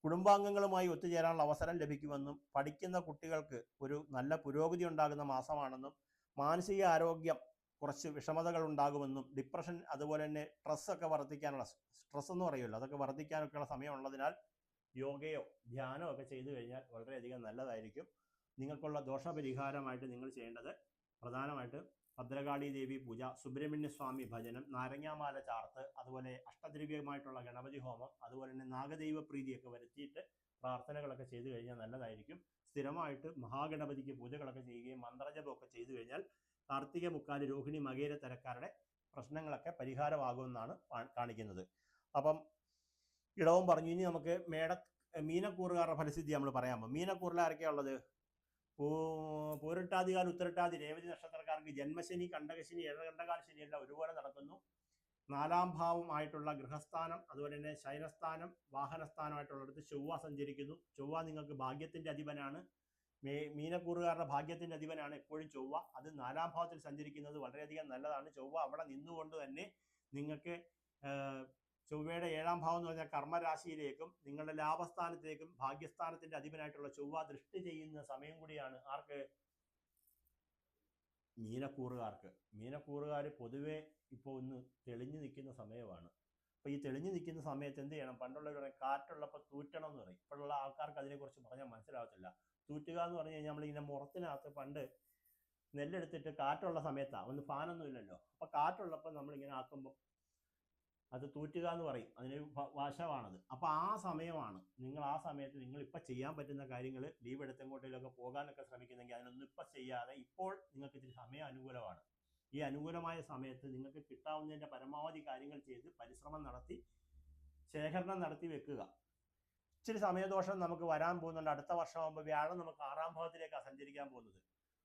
കുടുംബാംഗങ്ങളുമായി ഒത്തുചേരാനുള്ള അവസരം ലഭിക്കുമെന്നും പഠിക്കുന്ന കുട്ടികൾക്ക് ഒരു നല്ല പുരോഗതി ഉണ്ടാകുന്ന മാസമാണെന്നും മാനസിക ആരോഗ്യം കുറച്ച് വിഷമതകൾ ഉണ്ടാകുമെന്നും ഡിപ്രഷൻ, അതുപോലെ തന്നെ സ്ട്രെസ്സൊക്കെ വർദ്ധിക്കാനുള്ള, സ്ട്രെസ് എന്ന് പറയുമല്ലോ, അതൊക്കെ വർദ്ധിക്കാനൊക്കെയുള്ള സമയമുള്ളതിനാൽ യോഗയോ ധ്യാനമോ ഒക്കെ ചെയ്തു കഴിഞ്ഞാൽ വളരെയധികം നല്ലതായിരിക്കും. നിങ്ങൾക്കുള്ള ദോഷപരിഹാരമായിട്ട് നിങ്ങൾ ചെയ്യേണ്ടത് പ്രധാനമായിട്ട് ഭദ്രകാളി ദേവി പൂജ, സുബ്രഹ്മണ്യ സ്വാമി ഭജനം, നാരങ്ങാമാല ചാർത്ത്, അതുപോലെ അഷ്ടദ്രവ്യമായിട്ടുള്ള ഗണപതി ഹോമം, അതുപോലെ തന്നെ നാഗദൈവ പ്രീതിയൊക്കെ വരുത്തിയിട്ട് പ്രാർത്ഥനകളൊക്കെ ചെയ്തു കഴിഞ്ഞാൽ നല്ലതായിരിക്കും. സ്ഥിരമായിട്ട് മഹാഗണപതിക്ക് പൂജകളൊക്കെ ചെയ്യുകയും മന്ത്രജപമൊക്കെ ചെയ്തു കഴിഞ്ഞാൽ കാർത്തിക മുക്കാല് രോഹിണി മകേര തരക്കാരുടെ പ്രശ്നങ്ങളൊക്കെ പരിഹാരമാകുമെന്നാണ് കാണിക്കുന്നത്. അപ്പം ഇടവും പറഞ്ഞു. ഇനി നമുക്ക് മീനക്കൂറുകാരുടെ ഫലസിദ്ധി നമ്മൾ പറയാമോ? മീനക്കൂറിൽ ആരൊക്കെയാണ് ഉള്ളത്? പൂരട്ടാതികാൽ ഉത്തരട്ടാതി രേവതി നക്ഷത്രക്കാർക്ക് ജന്മശനി, കണ്ടകശനി, ഏഴകണ്ഠകാൽ ശനിയെല്ലാം ഒരുപോലെ നടക്കുന്നു. 4-ാം ഭാവം ആയിട്ടുള്ള ഗൃഹസ്ഥാനം, അതുപോലെ തന്നെ ശയനസ്ഥാനം, വാഹനസ്ഥാനമായിട്ടുള്ളിടത്ത് ചൊവ്വ സഞ്ചരിക്കുന്നു. ചൊവ്വ നിങ്ങൾക്ക് ഭാഗ്യത്തിന്റെ അധിപനാണ്. മീനക്കൂറുകാരുടെ ഭാഗ്യത്തിന്റെ അധിപനാണ് എപ്പോഴും ചൊവ്വ. അത് 4-ാം ഭാവത്തിൽ സഞ്ചരിക്കുന്നത് വളരെയധികം നല്ലതാണ്. ചൊവ്വ അവിടെ നിന്നുകൊണ്ട് തന്നെ നിങ്ങൾക്ക് ചൊവ്വയുടെ 7-ാം ഭാവം എന്ന് പറഞ്ഞാൽ കർമ്മരാശിയിലേക്കും നിങ്ങളുടെ ലാഭസ്ഥാനത്തേക്കും ഭാഗ്യസ്ഥാനത്തിന്റെ അധിപനായിട്ടുള്ള ചൊവ്വ ദൃഷ്ടി ചെയ്യുന്ന സമയം കൂടിയാണ്. ആർക്ക്? മീനക്കൂറുകാർക്ക്. മീനക്കൂറുകാർ പൊതുവെ ഇപ്പോൾ ഒന്ന് തെളിഞ്ഞു നിൽക്കുന്ന സമയമാണ്. അപ്പോൾ ഈ തെളിഞ്ഞു നിൽക്കുന്ന സമയത്ത് എന്ത് ചെയ്യണം? പണ്ടുള്ളവർ പറയും കാറ്റുള്ളപ്പോൾ തൂറ്റണം എന്ന് പറയും. ഇപ്പോഴുള്ള ആൾക്കാർക്ക് അതിനെക്കുറിച്ച് പറഞ്ഞാൽ മനസ്സിലാവത്തില്ല. തൂറ്റുക എന്ന് പറഞ്ഞു കഴിഞ്ഞാൽ നമ്മളിങ്ങനെ മുറത്തിനകത്ത് പണ്ട് നെല്ലെടുത്തിട്ട് കാറ്റുള്ള സമയത്താണ്, ഒന്ന് ഫാനൊന്നും ഇല്ലല്ലോ, അപ്പോൾ കാറ്റുള്ളപ്പോൾ നമ്മളിങ്ങനെ ആക്കുമ്പോൾ അത് തൂറ്റുക എന്ന് പറയും. അതിന് വശമാണത്. അപ്പോൾ ആ സമയമാണ്. നിങ്ങൾ ആ സമയത്ത് നിങ്ങൾ ഇപ്പം ചെയ്യാൻ പറ്റുന്ന കാര്യങ്ങൾ, ലീവ് എടുത്ത് എങ്ങോട്ടേലൊക്കെ പോകാനൊക്കെ ശ്രമിക്കുന്നെങ്കിൽ അതിനൊന്നും ഇപ്പം ചെയ്യാതെ ഇപ്പോൾ നിങ്ങൾക്ക് ഇത്തിരി സമയം അനുകൂലമാണ്. ഈ അനുകൂലമായ സമയത്ത് നിങ്ങൾക്ക് കിട്ടാവുന്നതിൻ്റെ പരമാവധി കാര്യങ്ങൾ ചെയ്ത് പരിശ്രമം നടത്തി ശേഖരണം നടത്തി വെക്കുക. ഇച്ചിരി സമയദോഷം നമുക്ക് വരാൻ പോകുന്നുണ്ട്. അടുത്ത വർഷമാകുമ്പോൾ വ്യാഴം നമുക്ക് 6-ാം ഭാവത്തിലേക്കാണ് സഞ്ചരിക്കാൻ പോകുന്നത്.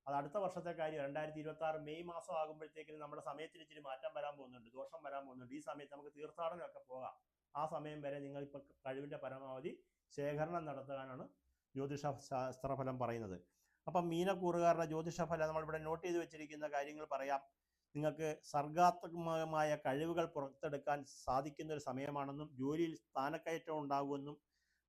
അത് അടുത്ത വർഷത്തെ കാര്യം. 2026 മെയ് മാസം ആകുമ്പോഴത്തേക്കും നമ്മുടെ സമയത്തിന് ഇച്ചിരി മാറ്റം വരാൻ പോകുന്നുണ്ട്, ദോഷം വരാൻ പോകുന്നുണ്ട്. ഈ സമയത്ത് നമുക്ക് തീർത്ഥാടനമൊക്കെ പോകാം. ആ സമയം വരെ നിങ്ങൾ ഇപ്പോൾ കഴിവിൻ്റെ പരമാവധി ശേഖരണം നടത്താനാണ് ജ്യോതിഷ ശാസ്ത്രഫലം പറയുന്നത്. അപ്പം മീനക്കൂറുകാരുടെ ജ്യോതിഷഫലം നമ്മളിവിടെ നോട്ട് ചെയ്ത് വെച്ചിരിക്കുന്ന കാര്യങ്ങൾ പറയാം. നിങ്ങൾക്ക് സർഗാത്മകമായ കഴിവുകൾ പുറത്തെടുക്കാൻ സാധിക്കുന്ന ഒരു സമയമാണെന്നും ജോലിയിൽ സ്ഥാനക്കയറ്റം ഉണ്ടാകുമെന്നും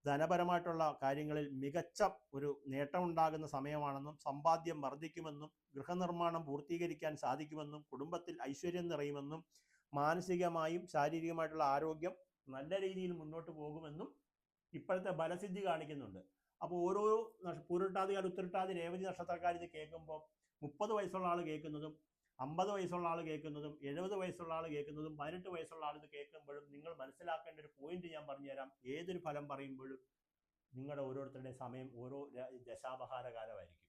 ധനപരമായിട്ടുള്ള കാര്യങ്ങളിൽ മികച്ച ഒരു നേട്ടമുണ്ടാകുന്ന സമയമാണെന്നും സമ്പാദ്യം വർദ്ധിക്കുമെന്നും ഗൃഹനിർമ്മാണം പൂർത്തീകരിക്കാൻ സാധിക്കുമെന്നും കുടുംബത്തിൽ ഐശ്വര്യം നിറയുമെന്നും മാനസികമായും ശാരീരികമായിട്ടുള്ള ആരോഗ്യം നല്ല രീതിയിൽ മുന്നോട്ട് പോകുമെന്നും ഇപ്പോഴത്തെ ഫലസിദ്ധി കാണിക്കുന്നുണ്ട്. അപ്പോൾ ഓരോ പൂരട്ടാതികാൽ ഉത്തരട്ടാതി രേവതി നക്ഷത്രക്കാർ ഇത് കേൾക്കുമ്പോൾ 30 വയസ്സുള്ള ആൾ കേൾക്കുന്നതും 50 വയസ്സുള്ള ആൾ കേൾക്കുന്നതും 70 വയസ്സുള്ള ആൾ കേൾക്കുന്നതും 18 വയസ്സുള്ള ആൾ ഇത് കേൾക്കുമ്പോഴും നിങ്ങൾ മനസ്സിലാക്കേണ്ട ഒരു പോയിന്റ് ഞാൻ പറഞ്ഞുതരാം. ഏതൊരു ഫലം പറയുമ്പോഴും നിങ്ങളുടെ ഓരോരുത്തരുടെയും സമയം ഓരോ ദശാപഹാര കാലമായിരിക്കും.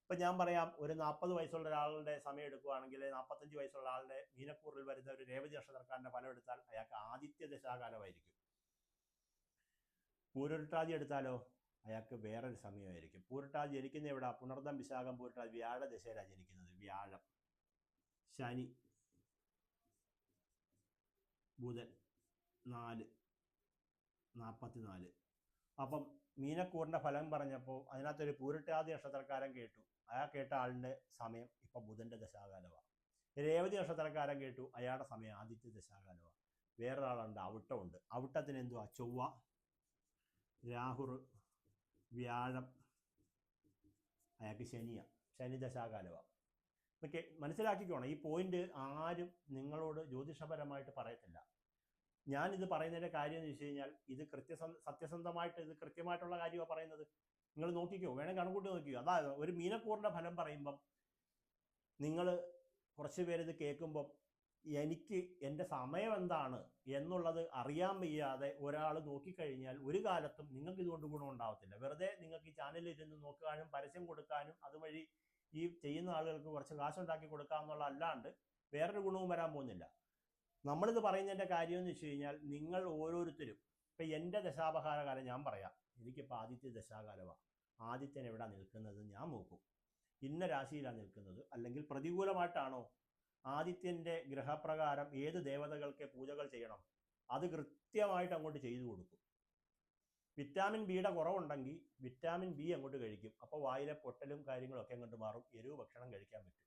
ഇപ്പം ഞാൻ പറയാം, ഒരു 40 വയസ്സുള്ള ഒരാളുടെ സമയം എടുക്കുകയാണെങ്കിൽ 45 വയസ്സുള്ള ആളുടെ മീനക്കൂറിൽ വരുന്ന ഒരു രേവതി നക്ഷത്രക്കാരൻ്റെ ഫലം എടുത്താൽ അയാൾക്ക് ആദിത്യ ദശാകാലമായിരിക്കും. പൂരട്ടാതി എടുത്താലോ അയാൾക്ക് വേറൊരു സമയമായിരിക്കും. പൂരട്ടാതി ജനിക്കുന്ന എവിടെ? പുണർദം വിശാഖം പൂരട്ടാതി വ്യാഴ ദശയിലാണ് ജനിക്കുന്നത്. വ്യാഴം, ശനി, ബുധൻ 4-44. അപ്പം മീനക്കൂറിൻ്റെ ഫലം പറഞ്ഞപ്പോൾ അതിനകത്തൊരു പൂരട്ടാതി നക്ഷത്രക്കാരൻ കേട്ടു. കേട്ട ആളിൻ്റെ സമയം ഇപ്പം ബുധൻ്റെ ദശാകാലമാണ്. രേവതി നക്ഷത്രക്കാരൻ കേട്ടു, അയാളുടെ സമയം ആദിത്യ ദശാകാലമാണ്. വേറൊരാളുണ്ട്, അവിട്ടമുണ്ട്. അവിട്ടത്തിന് എന്തുവാ? ചൊവ്വ, രാഹുർ, വ്യാഴം, അയാൾക്ക് ശനി ദശാകാലമാണ്. ഓക്കെ, മനസ്സിലാക്കിക്കോണം. ഈ പോയിന്റ് ആരും നിങ്ങളോട് ജ്യോതിഷപരമായിട്ട് പറയത്തില്ല. ഞാനിത് പറയുന്നതിൻ്റെ കാര്യം എന്ന് വെച്ച് കഴിഞ്ഞാൽ ഇത് സത്യസന്ധമായിട്ട് ഇത് കൃത്യമായിട്ടുള്ള കാര്യമാണ് പറയുന്നത്. നിങ്ങൾ നോക്കിക്കോ, വേണമെങ്കിൽ കണക്കൂട്ടി നോക്കിക്കോ. അതായത് ഒരു മീനക്കൂറിൻ്റെ ഫലം പറയുമ്പം നിങ്ങൾ കുറച്ച് പേരിത് കേൾക്കുമ്പം എനിക്ക് എൻ്റെ സമയം എന്താണ് എന്നുള്ളത് അറിയാൻ വയ്യാതെ ഒരാൾ നോക്കിക്കഴിഞ്ഞാൽ ഒരു കാലത്തും നിങ്ങൾക്ക് ഇതുകൊണ്ട് ഗുണം ഉണ്ടാവത്തില്ല. വെറുതെ നിങ്ങൾക്ക് ഈ ചാനലിൽ ഇരുന്ന് നോക്കാനും പരസ്യം കൊടുക്കാനും അതുവഴി ഈ ചെയ്യുന്ന ആളുകൾക്ക് കുറച്ച് കാശുണ്ടാക്കി കൊടുക്കാമെന്നുള്ള അല്ലാണ്ട് വേറൊരു ഗുണവും വരാൻ പോകുന്നില്ല. നമ്മളിത് പറയുന്നതിൻ്റെ കാര്യം എന്ന് വെച്ച് കഴിഞ്ഞാൽ നിങ്ങൾ ഓരോരുത്തരും ഇപ്പം എൻ്റെ ദശാപഹാരകാലം ഞാൻ പറയാം. എനിക്കിപ്പോൾ ആദിത്യ ദശാകാലമാണ്. ആദിത്യൻ എവിടെ നിൽക്കുന്നത് ഞാൻ നോക്കും. ഇന്ന രാശിയിലാണ് നിൽക്കുന്നത്, അല്ലെങ്കിൽ പ്രതികൂലമായിട്ടാണോ, ആദിത്യൻ്റെ ഗ്രഹപ്രകാരം ഏത് ദേവതകൾക്ക് പൂജകൾ ചെയ്യണം, അത് കൃത്യമായിട്ട് അങ്ങോട്ട് ചെയ്തു കൊടുക്കും. വിറ്റാമിൻ ബിയുടെ കുറവുണ്ടെങ്കിൽ വിറ്റാമിൻ ബി അങ്ങോട്ട് കഴിക്കും. അപ്പോൾ വായിലെ പൊട്ടലും കാര്യങ്ങളൊക്കെ അങ്ങോട്ട് മാറും. എരിവ് ഭക്ഷണം കഴിക്കാൻ പറ്റും.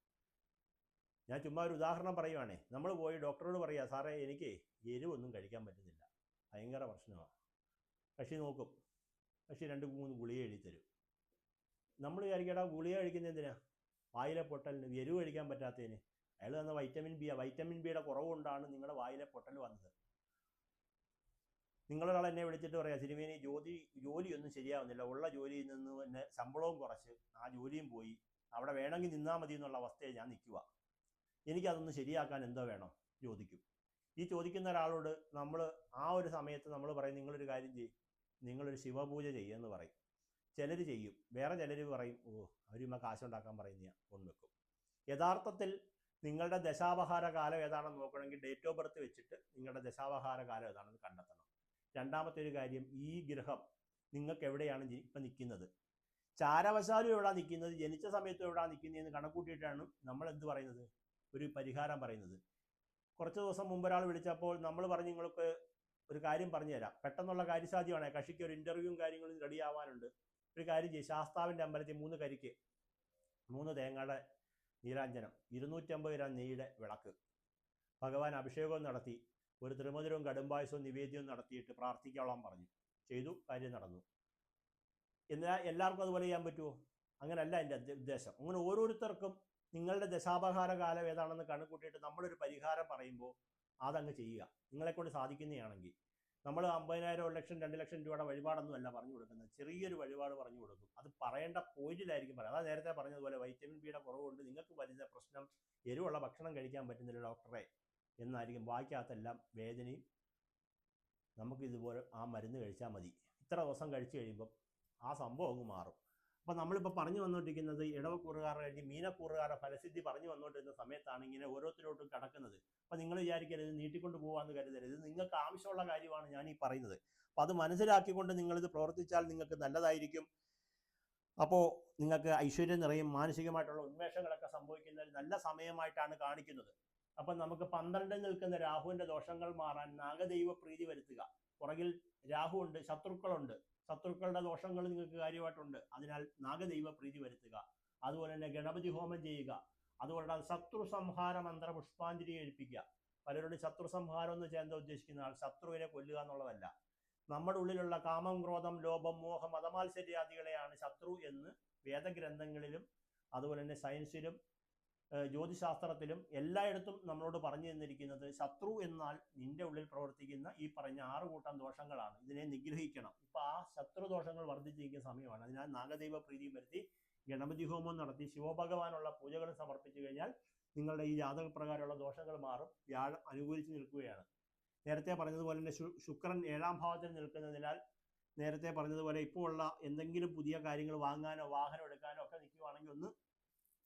ഞാൻ ചുമ്മാ ഒരു ഉദാഹരണം പറയുവാണേ. നമ്മൾ പോയി ഡോക്ടറോട് പറയുക, സാറേ എനിക്ക് എരിവൊന്നും കഴിക്കാൻ പറ്റുന്നില്ല, ഭയങ്കര പ്രശ്നമാണ്. കക്ഷി നോക്കും, കക്ഷി 2-3 ഗുളിക എഴുതി തരും. നമ്മൾ വിചാരിക്കടാ ഗുളിക കഴിക്കുന്നത് എന്തിനാ? വായിലെ പൊട്ടലിന്, എരിവ് കഴിക്കാൻ പറ്റാത്തതിന്. അയാൾ തന്ന വൈറ്റമിൻ ബി, വൈറ്റമിൻ ബിയുടെ കുറവുകൊണ്ടാണ് നിങ്ങളുടെ വായിലെ പൊട്ടൽ വന്നത്. നിങ്ങളൊരാൾ എന്നെ വിളിച്ചിട്ട് പറയാം, സിനിമേനി ജോലിയൊന്നും ശരിയാവുന്നില്ല, ഉള്ള ജോലിയിൽ നിന്ന് തന്നെ ശമ്പളവും കുറച്ച് ആ ജോലിയും പോയി, അവിടെ വേണമെങ്കിൽ നിന്നാൽ മതി എന്നുള്ള അവസ്ഥയിൽ ഞാൻ നിൽക്കുക, എനിക്കതൊന്ന് ശരിയാക്കാൻ എന്തോ വേണം ചോദിക്കും. ഈ ചോദിക്കുന്ന ഒരാളോട് നമ്മൾ ആ ഒരു സമയത്ത് നമ്മൾ പറയും, നിങ്ങളൊരു കാര്യം ചെയ്യും, നിങ്ങളൊരു ശിവപൂജ ചെയ്യുമെന്ന് പറയും. ചിലർ ചെയ്യും, വേറെ ചിലർ പറയും അവരുമ്മ കാശുണ്ടാക്കാൻ പറയുന്ന കൊണ്ടുവെക്കും. യഥാർത്ഥത്തിൽ നിങ്ങളുടെ ദശാപഹാര കാലം ഏതാണെന്ന് നോക്കണമെങ്കിൽ ഡേറ്റ് ഓഫ് ബർത്ത് വെച്ചിട്ട് നിങ്ങളുടെ ദശാപഹാര കാലം ഏതാണെന്ന് കണ്ടെത്തണം. രണ്ടാമത്തെ ഒരു കാര്യം, ഈ ഗ്രഹം നിങ്ങൾക്ക് എവിടെയാണ് ഇപ്പം നിൽക്കുന്നത്, ചാരവശാലും എവിടെയാണ് നിൽക്കുന്നത്, ജനിച്ച സമയത്തും എവിടെയാണ് നിൽക്കുന്നതെന്ന് കണക്കൂട്ടിയിട്ടാണ് നമ്മൾ എന്ത് പറയുന്നത്, ഒരു പരിഹാരം പറയുന്നത്. കുറച്ച് ദിവസം മുമ്പ് ഒരാൾ വിളിച്ചപ്പോൾ നമ്മൾ പറഞ്ഞു, നിങ്ങൾക്ക് ഒരു കാര്യം പറഞ്ഞു തരാം, പെട്ടെന്നുള്ള കാര്യസാധ്യമാണ്, കക്ഷിക്ക് ഒരു ഇൻ്റർവ്യൂവും കാര്യങ്ങളും റെഡി ആവാനുണ്ട്. ഒരു കാര്യം ചെയ്യും, ശാസ്താവിൻ്റെ അമ്പലത്തിൽ 3 കരിക്ക് 3 തേങ്ങയുടെ നീരാഞ്ജനം 250 ഗ്രാം നെയ്യുടെ വിളക്ക് ഭഗവാൻ അഭിഷേകവും നടത്തി ഒരു ത്രിമധുരവും കടുംപായസവും നിവേദ്യവും നടത്തിയിട്ട് പ്രാർത്ഥിക്കോളാൻ പറഞ്ഞു. ചെയ്തു, കാര്യം നടന്നു. എന്നാൽ എല്ലാവർക്കും അതുപോലെ ചെയ്യാൻ പറ്റുമോ? അങ്ങനെയല്ല എൻ്റെ ഉദ്ദേശം. അങ്ങനെ ഓരോരുത്തർക്കും നിങ്ങളുടെ ദശാപഹാര കാലം ഏതാണെന്ന് കണക്കൂട്ടിയിട്ട് നമ്മളൊരു പരിഹാരം പറയുമ്പോൾ അതങ്ങ് ചെയ്യുക. നിങ്ങളെക്കൊണ്ട് സാധിക്കുന്നതാണെങ്കിൽ. നമ്മൾ 50,000, 1 ലക്ഷം, 2 ലക്ഷം രൂപയുടെ വഴിപാടൊന്നും അല്ല പറഞ്ഞു കൊടുക്കുന്നത്, ചെറിയൊരു വഴിപാട് പറഞ്ഞു കൊടുക്കും. അത് പറയേണ്ട പോയിന്റിലായിരിക്കും പറയാം. അതാ നേരത്തെ പറഞ്ഞതുപോലെ വൈറ്റമിൻ ബിയുടെ കുറവുകൊണ്ട് നിങ്ങൾക്ക് വരുന്ന പ്രശ്നം എരിവുള്ള ഭക്ഷണം കഴിക്കാൻ പറ്റുന്നില്ല ഡോക്ടറെ എന്നായിരിക്കും. ബാക്കിയകത്തെല്ലാം വേദനയും, നമുക്കിതുപോലെ ആ മരുന്ന് കഴിച്ചാൽ മതി, ഇത്ര ദിവസം കഴിച്ചു കഴിയുമ്പം ആ സംഭവം അങ്ങ് മാറും. അപ്പം നമ്മളിപ്പോൾ പറഞ്ഞു വന്നുകൊണ്ടിരിക്കുന്നത് ഇടവക്കൂറുകാരുടെ കഴിഞ്ഞ് മീനക്കൂറുകാരുടെ ഫലസിദ്ധി പറഞ്ഞു വന്നുകൊണ്ടിരുന്ന സമയത്താണ് ഇങ്ങനെ ഓരോരുത്തരോട്ടും കിടക്കുന്നത്. അപ്പം നിങ്ങൾ വിചാരിക്കരുത് നീട്ടിക്കൊണ്ട് പോകാമെന്ന് കരുതരുത്. ഇത് നിങ്ങൾക്ക് ആവശ്യമുള്ള കാര്യമാണ് ഞാൻ ഈ പറയുന്നത്. അപ്പം അത് മനസ്സിലാക്കിക്കൊണ്ട് നിങ്ങളിത് പ്രവർത്തിച്ചാൽ നിങ്ങൾക്ക് നല്ലതായിരിക്കും. അപ്പോൾ നിങ്ങൾക്ക് ഐശ്വര്യം നിറയും, മാനസികമായിട്ടുള്ള ഉന്മേഷങ്ങളൊക്കെ സംഭവിക്കുന്ന നല്ല സമയമായിട്ടാണ് കാണിക്കുന്നത്. അപ്പം നമുക്ക് 12 നിൽക്കുന്ന രാഹുവിൻ്റെ ദോഷങ്ങൾ മാറാൻ നാഗദൈവ പ്രീതി വരുത്തുക. പുറകിൽ രാഹുവുണ്ട്, ശത്രുക്കളുണ്ട്, ശത്രുക്കളുടെ ദോഷങ്ങൾ നിങ്ങൾക്ക് കാര്യമായിട്ടുണ്ട്. അതിനാൽ നാഗദൈവ പ്രീതി വരുത്തുക. അതുപോലെ തന്നെ ഗണപതി ഹോമം ചെയ്യുക. അതുപോലെ ശത്രു സംഹാര മന്ത്ര പുഷ്പാഞ്ജലി കഴിപ്പിക്കുക. പലരുടെ ശത്രു സംഹാരം എന്ന് വെച്ചാൽ എന്താ ഉദ്ദേശിക്കുന്ന ആൾ ശത്രുവിനെ കൊല്ലുക എന്നുള്ളതല്ല. നമ്മുടെ ഉള്ളിലുള്ള കാമം, ക്രോധം, ലോഭം, മോഹം, മതമാത്സര്യാദികളെയാണ് ശത്രു എന്ന് വേദഗ്രന്ഥങ്ങളിലും അതുപോലെ തന്നെ സയൻസിലും ജ്യോതിശാസ്ത്രത്തിലും എല്ലായിടത്തും നമ്മളോട് പറഞ്ഞു തന്നിരിക്കുന്നത് ശത്രു എന്നാൽ നിന്റെ ഉള്ളിൽ പ്രവർത്തിക്കുന്ന ഈ പറഞ്ഞ 6 കൂട്ടം ദോഷങ്ങളാണ്. ഇതിനെ നിഗ്രഹിക്കണം. ഇപ്പം ആ ശത്രുദോഷങ്ങൾ വർദ്ധിച്ചിരിക്കുന്ന സമയമാണ്. അതിനാൽ നാഗദൈവ പ്രീതിയും വരുത്തി ഗണപതി ഹോമം നടത്തി ശിവഭഗവാനുള്ള പൂജകൾ സമർപ്പിച്ചു കഴിഞ്ഞാൽ നിങ്ങളുടെ ഈ ജാതകപ്രകാരമുള്ള ദോഷങ്ങൾ മാറും. വ്യാഴം അനുകൂലിച്ച് നിൽക്കുകയാണ്. നേരത്തെ പറഞ്ഞതുപോലെ തന്നെ ശുക്രൻ 7ാം ഭാവത്തിൽ നിൽക്കുന്നതിനാൽ നേരത്തെ പറഞ്ഞതുപോലെ ഇപ്പോൾ ഉള്ള എന്തെങ്കിലും പുതിയ കാര്യങ്ങൾ വാങ്ങാനോ വാഹനം എടുക്കാനോ ഒക്കെ നിൽക്കുകയാണെങ്കിൽ ഒന്ന്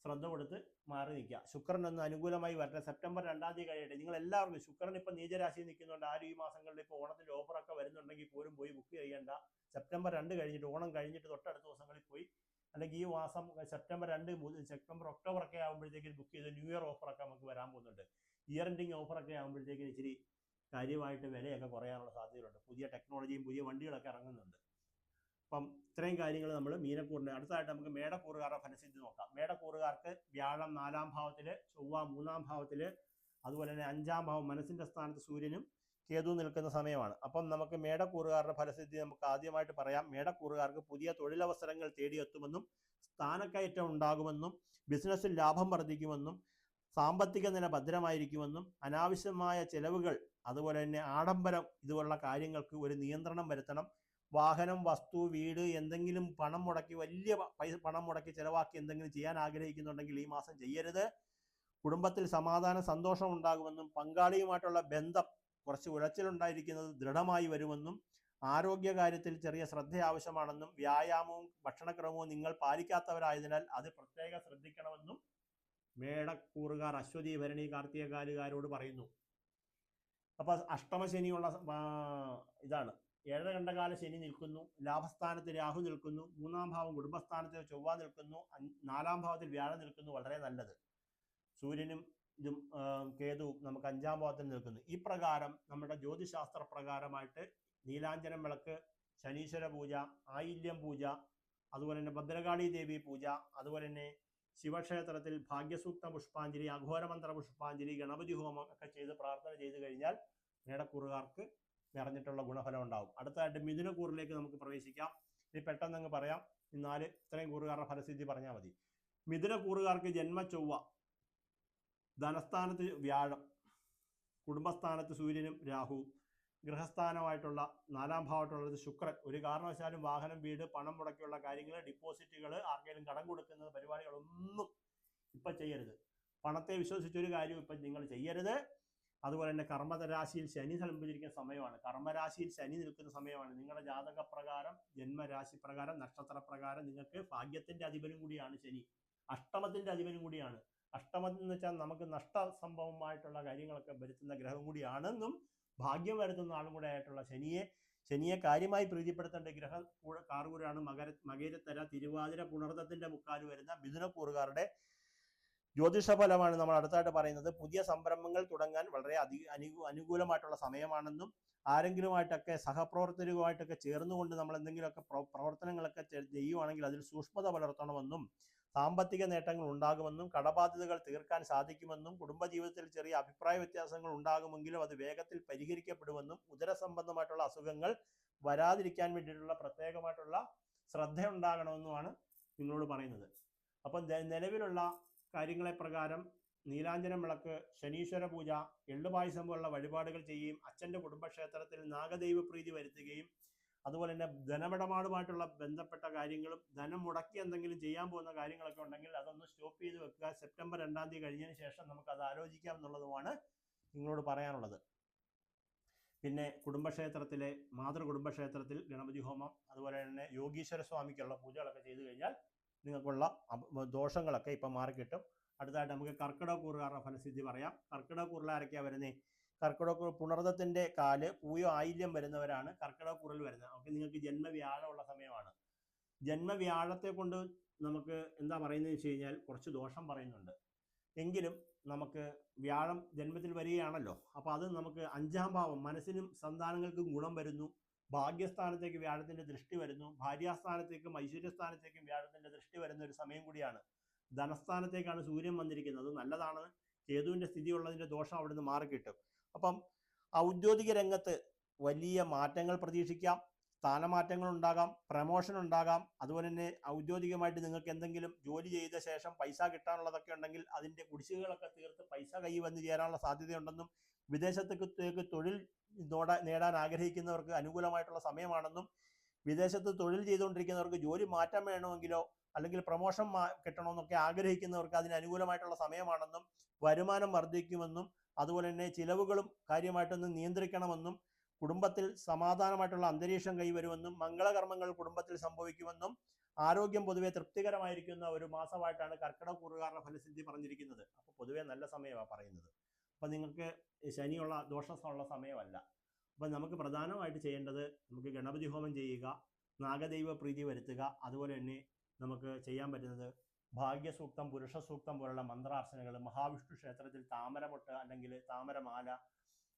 ശ്രദ്ധ കൊടുത്ത് മാറി നിൽക്കുക. ശുക്രൻ ഒന്ന് അനുകൂലമായി വരട്ടെ. സെപ്റ്റംബർ 2-ാം തീയതി കഴിയട്ടെ. നിങ്ങൾ എല്ലാവർക്കും ശുക്രൻ ഇപ്പം നീചരാശിയിൽ നിൽക്കുന്നുണ്ട്. ആരും ഈ മാസങ്ങളിൽ ഇപ്പോൾ ഓണത്തിൻ്റെ ഓഫറൊക്കെ വരുന്നുണ്ടെങ്കിൽ പോലും പോയി ബുക്ക് ചെയ്യേണ്ട. സെപ്റ്റംബർ 2 കഴിഞ്ഞിട്ട്, ഓണം കഴിഞ്ഞിട്ട് തൊട്ടടുത്ത ദിവസങ്ങളിൽ പോയി, അല്ലെങ്കിൽ ഈ മാസം സെപ്റ്റംബർ 2, സെപ്റ്റംബർ, ഒക്ടോബറൊക്കെ ആകുമ്പോഴത്തേക്ക് ബുക്ക് ചെയ്ത് ന്യൂ ഇയർ ഓഫറൊക്കെ നമുക്ക് വരാൻ പോകുന്നുണ്ട്. ഇയർ എൻഡിങ് ഓഫറൊക്കെ ആകുമ്പോഴത്തേക്ക് ഇച്ചിരി കാര്യമായിട്ട് വിലയൊക്കെ കുറയാനുള്ള സാധ്യതയുണ്ട്. പുതിയ ടെക്നോളജിയും പുതിയ വണ്ടികളൊക്കെ ഇറങ്ങുന്നുണ്ട്. അപ്പം ഇത്രയും കാര്യങ്ങൾ നമ്മൾ മീനക്കൂറിൻ്റെ. അടുത്തതായിട്ട് നമുക്ക് മേടക്കൂറുകാരുടെ ഫലസിദ്ധി നോക്കാം. മേടക്കൂറുകാർക്ക് വ്യാഴം 4-ാം ഭാവത്തിൽ, ചൊവ്വ 3-ാം ഭാവത്തിൽ, അതുപോലെ തന്നെ 5-ാം ഭാവം മനസ്സിൻ്റെ സ്ഥാനത്ത് സൂര്യനും കേതു നിൽക്കുന്ന സമയമാണ്. അപ്പം നമുക്ക് മേടക്കൂറുകാരുടെ ഫലസിദ്ധി നമുക്ക് ആദ്യമായിട്ട് പറയാം. മേടക്കൂറുകാർക്ക് പുതിയ തൊഴിലവസരങ്ങൾ തേടിയെത്തുമെന്നും സ്ഥാനക്കയറ്റം ഉണ്ടാകുമെന്നും ബിസിനസ്സിൽ ലാഭം വർദ്ധിക്കുമെന്നും സാമ്പത്തിക നില ഭദ്രമായിരിക്കുമെന്നും അനാവശ്യമായ ചെലവുകൾ അതുപോലെ തന്നെ ആഡംബരം ഇതുപോലുള്ള കാര്യങ്ങൾക്ക് ഒരു നിയന്ത്രണം വരുത്തണം. വാഹനം, വസ്തു, വീട് എന്തെങ്കിലും പണം മുടക്കി വലിയ പണം മുടക്കി ചിലവാക്കി എന്തെങ്കിലും ചെയ്യാൻ ആഗ്രഹിക്കുന്നുണ്ടെങ്കിൽ ഈ മാസം ചെയ്യരുത്. കുടുംബത്തിൽ സമാധാനം, സന്തോഷം ഉണ്ടാകുമെന്നും പങ്കാളിയുമായിട്ടുള്ള ബന്ധം കുറച്ച് ഉലച്ചിലുണ്ടായിരിക്കുന്നത് ദൃഢമായി വരുമെന്നും ആരോഗ്യകാര്യത്തിൽ ചെറിയ ശ്രദ്ധ ആവശ്യമാണെന്നും വ്യായാമവും ഭക്ഷണക്രമവും നിങ്ങൾ പാലിക്കാത്തവരായതിനാൽ അത് പ്രത്യേകം ശ്രദ്ധിക്കണമെന്നും മേടക്കൂറുകാർ അശ്വതി, ഭരണി, കാർത്തികകാലുകാരോട് പറയുന്നു. അപ്പൊ അഷ്ടമശനിയുള്ള ഇതാണ്. 7 ഖണ്ഡകാല ശനി നിൽക്കുന്നു. ലാഭസ്ഥാനത്ത് രാഹു നിൽക്കുന്നു. 3-ാം ഭാവം കുടുംബസ്ഥാനത്ത് ചൊവ്വ നിൽക്കുന്നു. 4-ാം ഭാവത്തിൽ വ്യാഴം നിൽക്കുന്നു. വളരെ നല്ലത്. സൂര്യനും ഇതും കേതുവും നമുക്ക് 5-ാം ഭാവത്തിൽ നിൽക്കുന്നു. ഈ പ്രകാരം നമ്മുടെ ജ്യോതിശാസ്ത്ര പ്രകാരമായിട്ട് നീലാഞ്ജനം വിളക്ക്, ശനീശ്വര പൂജ, ആയില്യം പൂജ, അതുപോലെ തന്നെ ഭദ്രകാളി ദേവി പൂജ, അതുപോലെ തന്നെ ശിവക്ഷേത്രത്തിൽ ഭാഗ്യസൂക്ത പുഷ്പാഞ്ജലി, അഘോരമന്ത്ര പുഷ്പാഞ്ജലി, ഗണപതി ഹോമം ഒക്കെ ചെയ്ത് പ്രാർത്ഥന ചെയ്തു കഴിഞ്ഞാൽ മേടക്കൂറുകാർക്ക് നിറഞ്ഞിട്ടുള്ള ഗുണഫലം ഉണ്ടാവും. അടുത്തതായിട്ട് മിഥുനക്കൂറിലേക്ക് നമുക്ക് പ്രവേശിക്കാം. ഇനി പെട്ടെന്ന് അങ്ങ് പറയാം. ഇത്രയും കൂറുകാരുടെ ഫലസിദ്ധി പറഞ്ഞാൽ മതി. മിഥുനക്കൂറുകാർക്ക് ജന്മചൊവ്വ, ധനസ്ഥാനത്ത് വ്യാഴം, കുടുംബസ്ഥാനത്ത് സൂര്യനും രാഹുവും, ഗൃഹസ്ഥാനമായിട്ടുള്ള 4-ാം ഭാവമായിട്ടുള്ളത് ശുക്രൻ. ഒരു കാരണവശാലും വാഹനം, വീട്, പണം മുടക്കിയുള്ള കാര്യങ്ങൾ, ഡിപ്പോസിറ്റുകൾ, ആർക്കെങ്കിലും കടം കൊടുക്കുന്ന പരിപാടികളൊന്നും ഇപ്പം ചെയ്യരുത്. പണത്തെ വിശ്വസിച്ചൊരു കാര്യം ഇപ്പം നിങ്ങൾ ചെയ്യരുത്. അതുപോലെ തന്നെ കർമ്മരാശിയിൽ ശനി സംഭവിച്ചിരിക്കുന്ന സമയമാണ്. കർമ്മരാശിയിൽ ശനി നിൽക്കുന്ന സമയമാണ്. നിങ്ങളുടെ ജാതകപ്രകാരം, ജന്മരാശി പ്രകാരം, നക്ഷത്രപ്രകാരം നിങ്ങൾക്ക് ഭാഗ്യത്തിന്റെ അധിപനും കൂടിയാണ് ശനി. അഷ്ടമത്തിന്റെ അധിപനും കൂടിയാണ്. അഷ്ടമം എന്ന് വെച്ചാൽ നമുക്ക് നഷ്ടസംഭവമായിട്ടുള്ള കാര്യങ്ങളൊക്കെ വരുത്തുന്ന ഗ്രഹം കൂടിയാണെന്നും ഭാഗ്യം വരുത്തുന്ന ആളും കൂടെ ആയിട്ടുള്ള ശനിയെ കാര്യമായി പ്രീതിപ്പെടുത്തേണ്ട ഗ്രഹം കാർകൂരാണ്. മകരത്തര, തിരുവാതിര, പുണർദത്തിന്റെ മുക്കാല് വരുന്ന മിഥുനക്കൂറുകാരുടെ ജ്യോതിഷ ഫലമാണ് നമ്മൾ അടുത്തായിട്ട് പറയുന്നത്. പുതിയ സംരംഭങ്ങൾ തുടങ്ങാൻ വളരെ അനുകൂലമായിട്ടുള്ള സമയമാണെന്നും ആരെങ്കിലുമായിട്ടൊക്കെ സഹപ്രവർത്തകരുമായിട്ടൊക്കെ ചേർന്നുകൊണ്ട് നമ്മൾ എന്തെങ്കിലുമൊക്കെ പ്രവർത്തനങ്ങളൊക്കെ ചെയ്യുവാണെങ്കിൽ അതിൽ സൂക്ഷ്മത പുലർത്തണമെന്നും സാമ്പത്തിക നേട്ടങ്ങൾ ഉണ്ടാകുമെന്നും കടബാധ്യതകൾ തീർക്കാൻ സാധിക്കുമെന്നും കുടുംബജീവിതത്തിൽ ചെറിയ അഭിപ്രായ വ്യത്യാസങ്ങൾ ഉണ്ടാകുമെങ്കിലും അത് വേഗത്തിൽ പരിഹരിക്കപ്പെടുമെന്നും ഉദരസംബന്ധമായിട്ടുള്ള അസുഖങ്ങൾ വരാതിരിക്കാൻ വേണ്ടിയിട്ടുള്ള പ്രത്യേകമായിട്ടുള്ള ശ്രദ്ധ ഉണ്ടാകണമെന്നുമാണ് നിങ്ങളോട് പറയുന്നത്. അപ്പം നിലവിലുള്ള കാര്യങ്ങളെ പ്രകാരം നീലാഞ്ജനം വിളക്ക്, ശനീശ്വര പൂജ, എള്ളുപായസം പോലുള്ള വഴിപാടുകൾ ചെയ്യുകയും അച്ഛൻ്റെ കുടുംബക്ഷേത്രത്തിൽ നാഗദൈവ പ്രീതി വരുത്തുകയും അതുപോലെ തന്നെ ധനമിടപാടുമായിട്ടുള്ള ബന്ധപ്പെട്ട കാര്യങ്ങളും ധനം മുടക്കി എന്തെങ്കിലും ചെയ്യാൻ പോകുന്ന കാര്യങ്ങളൊക്കെ ഉണ്ടെങ്കിൽ അതൊന്ന് സ്റ്റോപ്പ് ചെയ്ത് വെക്കുക. സെപ്റ്റംബർ 2-ാം തീയതി കഴിഞ്ഞതിന് ശേഷം നമുക്ക് അത് ആലോചിക്കാം എന്നുള്ളതുമാണ് നിങ്ങളോട് പറയാനുള്ളത്. പിന്നെ കുടുംബക്ഷേത്രത്തിലെ മാതൃകുടുംബക്ഷേത്രത്തിൽ ഗണപതി ഹോമം, അതുപോലെ തന്നെ യോഗീശ്വര സ്വാമിക്കുള്ള പൂജകളൊക്കെ ചെയ്തു കഴിഞ്ഞാൽ നിങ്ങൾക്കുള്ള ദോഷങ്ങളൊക്കെ ഇപ്പം മാറിക്കിട്ടും. അടുത്തായിട്ട് നമുക്ക് കർക്കിടകൂറുകാരുടെ ഫലസിദ്ധി പറയാം. കർക്കിടകൂറിലാരൊക്കെയാണ് വരുന്നത്? കർക്കിടകൂർ പുണർദത്തിന്റെ കാല്, പൂയോ ആയില്യം വരുന്നവരാണ് കർക്കിടകൂറിൽ വരുന്നത്. അപ്പോൾ നിങ്ങൾക്ക് ജന്മവ്യാഴമുള്ള സമയമാണ്. ജന്മവ്യാഴത്തെ കൊണ്ട് നമുക്ക് എന്താ പറയുന്നത് വെച്ച് കഴിഞ്ഞാൽ കുറച്ച് ദോഷം പറയുന്നുണ്ട്. എങ്കിലും നമുക്ക് വ്യാഴം ജന്മത്തിൽ വരികയാണല്ലോ. അപ്പോൾ അത് നമുക്ക് 5-ാം ഭാവം, മനസ്സിനും സന്താനങ്ങൾക്കും ഗുണം വരുന്നു. ഭാഗ്യസ്ഥാനത്തേക്ക് വ്യാഴത്തിന്റെ ദൃഷ്ടി വരുന്നു. ഭാര്യാസ്ഥാനത്തേക്കും ഐശ്വര്യസ്ഥാനത്തേക്കും വ്യാഴത്തിന്റെ ദൃഷ്ടി വരുന്ന ഒരു സമയം കൂടിയാണ്. ധനസ്ഥാനത്തേക്കാണ് സൂര്യൻ വന്നിരിക്കുന്നത്. നല്ലതാണ്. കേതുവിന്റെ സ്ഥിതിയുള്ളതിന്റെ ദോഷം അവിടുന്ന് മാറിക്കിട്ടും. അപ്പം ഔദ്യോഗിക രംഗത്ത് വലിയ മാറ്റങ്ങൾ പ്രതീക്ഷിക്കാം. സ്ഥാനമാറ്റങ്ങൾ ഉണ്ടാകാം, പ്രമോഷൻ ഉണ്ടാകാം. അതുപോലെ തന്നെ ഔദ്യോഗികമായിട്ട് നിങ്ങൾക്ക് എന്തെങ്കിലും ജോലി ചെയ്ത ശേഷം പൈസ കിട്ടാനുള്ളതൊക്കെ ഉണ്ടെങ്കിൽ അതിൻ്റെ കുടിശ്ശികകളൊക്കെ തീർത്ത് പൈസ കൈ വന്ന് ചേരാനുള്ള സാധ്യതയുണ്ടെന്നും വിദേശത്തേക്ക് തൊഴിൽ നേടാൻ ആഗ്രഹിക്കുന്നവർക്ക് അനുകൂലമായിട്ടുള്ള സമയമാണെന്നും വിദേശത്ത് തൊഴിൽ ചെയ്തുകൊണ്ടിരിക്കുന്നവർക്ക് ജോലി മാറ്റം വേണമെങ്കിലോ അല്ലെങ്കിൽ പ്രമോഷൻ കിട്ടണമെന്നൊക്കെ ആഗ്രഹിക്കുന്നവർക്ക് അതിന് അനുകൂലമായിട്ടുള്ള സമയമാണെന്നും വരുമാനം വർദ്ധിക്കുമെന്നും അതുപോലെ തന്നെ ചിലവുകളും കാര്യമായിട്ടൊന്ന് നിയന്ത്രിക്കണമെന്നും കുടുംബത്തിൽ സമാധാനമായിട്ടുള്ള അന്തരീക്ഷം കൈവരുമെന്നും മംഗളകർമ്മങ്ങൾ കുടുംബത്തിൽ സംഭവിക്കുമെന്നും ആരോഗ്യം പൊതുവെ തൃപ്തികരമായിരിക്കുന്ന ഒരു മാസമായിട്ടാണ് കർക്കിടകൂറുകാരുടെ ഫലസിദ്ധി പറഞ്ഞിരിക്കുന്നത്. അപ്പോൾ പൊതുവെ നല്ല സമയമാണ് പറയുന്നത്. അപ്പം നിങ്ങൾക്ക് ശനിയുള്ള ദോഷമുള്ള സമയമല്ല. അപ്പം നമുക്ക് പ്രധാനമായിട്ട് ചെയ്യേണ്ടത് നമുക്ക് ഗണപതി ഹോമം ചെയ്യുക, നാഗദൈവ പ്രീതി വരുത്തുക. അതുപോലെ തന്നെ നമുക്ക് ചെയ്യാൻ പറ്റുന്നത് ഭാഗ്യസൂക്തം, പുരുഷസൂക്തം പോലുള്ള മന്ത്രാർച്ചനകൾ, മഹാവിഷ്ണു ക്ഷേത്രത്തിൽ താമരമൊട്ട് അല്ലെങ്കിൽ താമരമാല,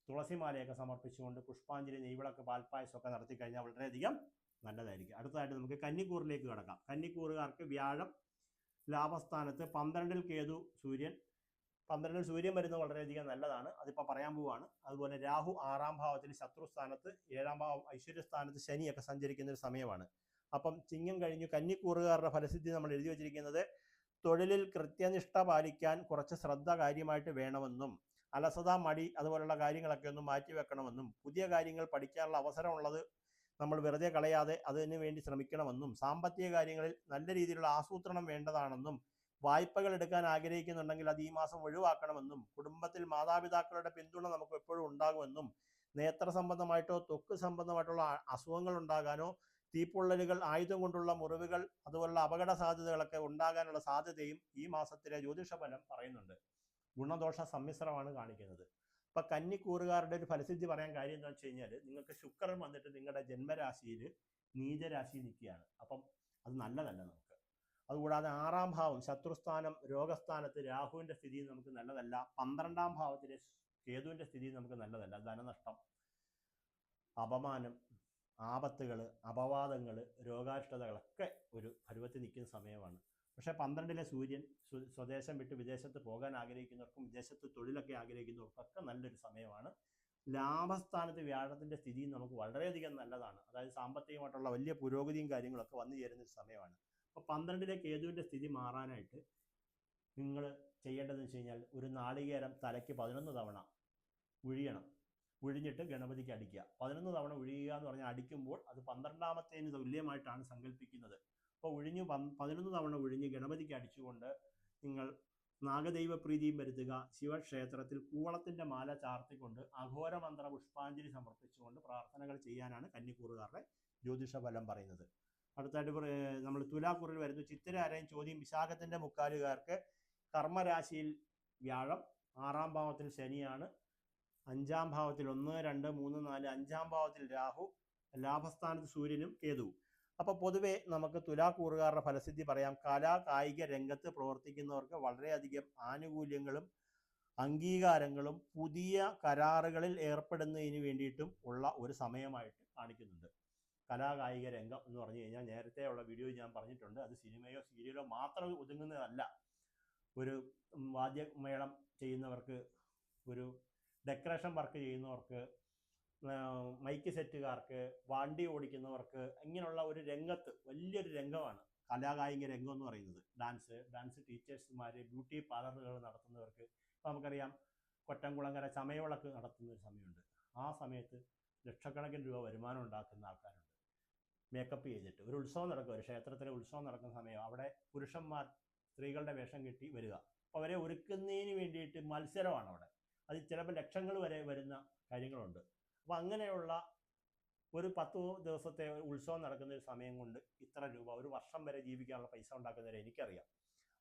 തുളസിമാലയൊക്കെ സമർപ്പിച്ചുകൊണ്ട് പുഷ്പാഞ്ജലി, നെയ്വിളക്ക്, പാൽപ്പായസമൊക്കെ നടത്തി കഴിഞ്ഞാൽ വളരെയധികം നല്ലതായിരിക്കും. അടുത്തതായിട്ട് നമുക്ക് കന്നിക്കൂറിലേക്ക് കടക്കാം. കന്നിക്കൂറുകാർക്ക് വ്യാഴം ലാഭസ്ഥാനത്ത്, 12-ൽ കേതു, സൂര്യൻ. 12-ൽ സൂര്യൻ വരുന്നത് വളരെയധികം നല്ലതാണ്. അതിപ്പോൾ പറയാൻ പോവുകയാണ്. അതുപോലെ രാഹു 6-ാം ഭാവത്തിൽ ശത്രുസ്ഥാനത്ത്, 7-ാം ഭാവം ഐശ്വര്യസ്ഥാനത്ത് ശനിയൊക്കെ സഞ്ചരിക്കുന്ന ഒരു സമയമാണ്. അപ്പം ചിങ്ങം കഴിഞ്ഞു. കന്നിക്കൂറുകാരുടെ ഫലസിദ്ധി നമ്മൾ എഴുതി വച്ചിരിക്കുന്നത് തൊഴിലിൽ കൃത്യനിഷ്ഠ പാലിക്കാൻ കുറച്ച് ശ്രദ്ധ കാര്യമായിട്ട് വേണമെന്നും അലസത, മടി അതുപോലുള്ള കാര്യങ്ങളൊക്കെ ഒന്ന് മാറ്റിവെക്കണമെന്നും പുതിയ കാര്യങ്ങൾ പഠിക്കാനുള്ള അവസരമുള്ളത് നമ്മൾ വെറുതെ കളയാതെ അതിനു വേണ്ടി ശ്രമിക്കണമെന്നും സാമ്പത്തിക കാര്യങ്ങളിൽ നല്ല രീതിയിലുള്ള ആസൂത്രണം വേണ്ടതാണെന്നും വായ്പകൾ എടുക്കാൻ ആഗ്രഹിക്കുന്നുണ്ടെങ്കിൽ അത് ഈ മാസം ഒഴിവാക്കണമെന്നും കുടുംബത്തിൽ മാതാപിതാക്കളുടെ പിന്തുണ നമുക്ക് എപ്പോഴും ഉണ്ടാകുമെന്നും നേത്ര സംബന്ധമായിട്ടോ ത്വക്ക് സംബന്ധമായിട്ടുള്ള അസുഖങ്ങൾ ഉണ്ടാകാനോ തീപ്പൊള്ളലുകൾ, ആയുധം കൊണ്ടുള്ള മുറിവുകൾ അതുപോലുള്ള അപകട സാധ്യതകളൊക്കെ ഉണ്ടാകാനുള്ള സാധ്യതയും ഈ മാസത്തിലെ ജ്യോതിഷഫലം പറയുന്നുണ്ട്. ഗുണദോഷ സമ്മിശ്രമാണ് കാണിക്കുന്നത്. അപ്പൊ കന്നിക്കൂറുകാരുടെ ഒരു ഫലസിദ്ധി പറയാൻ കാര്യം എന്താണെന്ന് വെച്ച് കഴിഞ്ഞാൽ നിങ്ങൾക്ക് ശുക്രൻ വന്നിട്ട് നിങ്ങളുടെ ജന്മരാശിയിൽ നീചരാശി നിൽക്കുകയാണ്. അപ്പം അത് നല്ലതല്ല നമുക്ക്. അതുകൂടാതെ 6ാം ഭാവം ശത്രുസ്ഥാനം, രോഗസ്ഥാനത്ത് രാഹുവിന്റെ സ്ഥിതി നമുക്ക് നല്ലതല്ല. 12ാം ഭാവത്തിലെ കേതുവിന്റെ സ്ഥിതി നമുക്ക് നല്ലതല്ല. ധനനഷ്ടം, അപമാനം, ആപത്തുകൾ, അപവാദങ്ങൾ, രോഗാഷ്ടതകളൊക്കെ ഒരു പരുവത്തിൽ നിൽക്കുന്ന സമയമാണ്. പക്ഷെ 12ലെ സൂര്യൻ സ്വദേശം വിട്ട് വിദേശത്ത് പോകാൻ ആഗ്രഹിക്കുന്നവർക്കും വിദേശത്ത് തൊഴിലൊക്കെ ആഗ്രഹിക്കുന്നവർക്കൊക്കെ നല്ലൊരു സമയമാണ്. ലാഭസ്ഥാനത്ത് വ്യാഴത്തിന്റെ സ്ഥിതി നമുക്ക് വളരെയധികം നല്ലതാണ്. അതായത് സാമ്പത്തികമായിട്ടുള്ള വലിയ പുരോഗതിയും കാര്യങ്ങളൊക്കെ വന്നു ചേരുന്ന ഒരു സമയമാണ്. അപ്പോൾ 12ലെ കേതുവിന്റെ സ്ഥിതി മാറാനായിട്ട് നിങ്ങൾ ചെയ്യേണ്ടതെന്ന് വെച്ച് കഴിഞ്ഞാൽ ഒരു നാളികേരം തലയ്ക്ക് 11 തവണ ഉഴിയണം. ഉഴിഞ്ഞിട്ട് ഗണപതിക്ക് അടിക്കുക. 11 തവണ ഉഴിയുക എന്ന് പറഞ്ഞാൽ അടിക്കുമ്പോൾ അത് 12ാമത്തേന് തുല്യമായിട്ടാണ് സങ്കല്പിക്കുന്നത്. അപ്പോൾ 11 തവണ ഉഴിഞ്ഞ് ഗണപതിക്ക് അടിച്ചുകൊണ്ട് നിങ്ങൾ നാഗദൈവ പ്രീതിയും വരുത്തുക. ശിവക്ഷേത്രത്തിൽ കൂവളത്തിന്റെ മാല ചാർത്തിക്കൊണ്ട് അഘോരമന്ത്ര പുഷ്പാഞ്ജലി സമർപ്പിച്ചുകൊണ്ട് പ്രാർത്ഥനകൾ ചെയ്യാനാണ് കന്നിക്കൂറുകാരുടെ ജ്യോതിഷഫലം പറയുന്നത്. അടുത്തായിട്ട് നമ്മൾ തുലാക്കൂറിൽ വരുന്നു. ചിത്തിര, അരയും, ചോദ്യം, വിശാഖത്തിന്റെ മുക്കാലുകാർക്ക് കർമ്മരാശിയിൽ വ്യാഴം, 6ാം ഭാവത്തിൽ ശനിയാണ്, 5ാം ഭാവത്തിൽ 1, 2, 3, 4, 5ാം ഭാവത്തിൽ രാഹു, ലാഭസ്ഥാനത്ത് സൂര്യനും കേതുവും. അപ്പോൾ പൊതുവെ നമുക്ക് തുലാക്കൂറുകാരുടെ ഫലസിദ്ധി പറയാം. കലാ കായിക രംഗത്ത് പ്രവർത്തിക്കുന്നവർക്ക് വളരെയധികം ആനുകൂല്യങ്ങളും അംഗീകാരങ്ങളും പുതിയ കരാറുകളിൽ ഏർപ്പെടുന്നതിന് വേണ്ടിയിട്ടും ഉള്ള ഒരു സമയമായിട്ട് കാണിക്കുന്നുണ്ട്. കലാകായിക രംഗം എന്ന് പറഞ്ഞു കഴിഞ്ഞാൽ നേരത്തെ ഉള്ള വീഡിയോ ഞാൻ പറഞ്ഞിട്ടുണ്ട്. അത് സിനിമയോ സീരിയലോ മാത്രം ഒതുങ്ങുന്നതല്ല. ഒരു വാദ്യമേളം ചെയ്യുന്നവർക്ക്, ഒരു ഡെക്കറേഷൻ വർക്ക് ചെയ്യുന്നവർക്ക്, മൈക്ക് സെറ്റുകാർക്ക്, വണ്ടി ഓടിക്കുന്നവർക്ക്, ഇങ്ങനെയുള്ള ഒരു രംഗത്ത് വലിയൊരു രംഗമാണ് കലാകായിക രംഗം എന്ന് പറയുന്നത്. ഡാൻസ് ടീച്ചേഴ്സുമാർ, ബ്യൂട്ടി പാർലറുകൾ നടത്തുന്നവർക്ക്. ഇപ്പം നമുക്കറിയാം കൊറ്റംകുളങ്ങര ചമയവിളക്ക് നടത്തുന്ന ഒരു സമയമുണ്ട്. ആ സമയത്ത് ലക്ഷക്കണക്കിന് രൂപ വരുമാനം ഉണ്ടാക്കുന്ന ആൾക്കാരുണ്ട്. മേക്കപ്പ് ചെയ്തിട്ട് ഒരു ഉത്സവം നടക്കും, ഒരു ക്ഷേത്രത്തിലെ ഉത്സവം നടക്കുന്ന സമയം അവിടെ പുരുഷന്മാർ സ്ത്രീകളുടെ വേഷം കെട്ടി വരിക. അപ്പോൾ അവരെ ഒരുക്കുന്നതിന് വേണ്ടിയിട്ട് മത്സരമാണ് അവിടെ. അത് ചിലപ്പോൾ ലക്ഷങ്ങൾ വരെ വരുന്ന കാര്യങ്ങളുണ്ട്. അപ്പോൾ അങ്ങനെയുള്ള ഒരു 10 ദിവസത്തെ ഉത്സവം നടക്കുന്ന ഒരു സമയം കൊണ്ട് ഇത്ര രൂപ, ഒരു വർഷം വരെ ജീവിക്കാനുള്ള പൈസ ഉണ്ടാക്കുന്നവരെ എനിക്കറിയാം.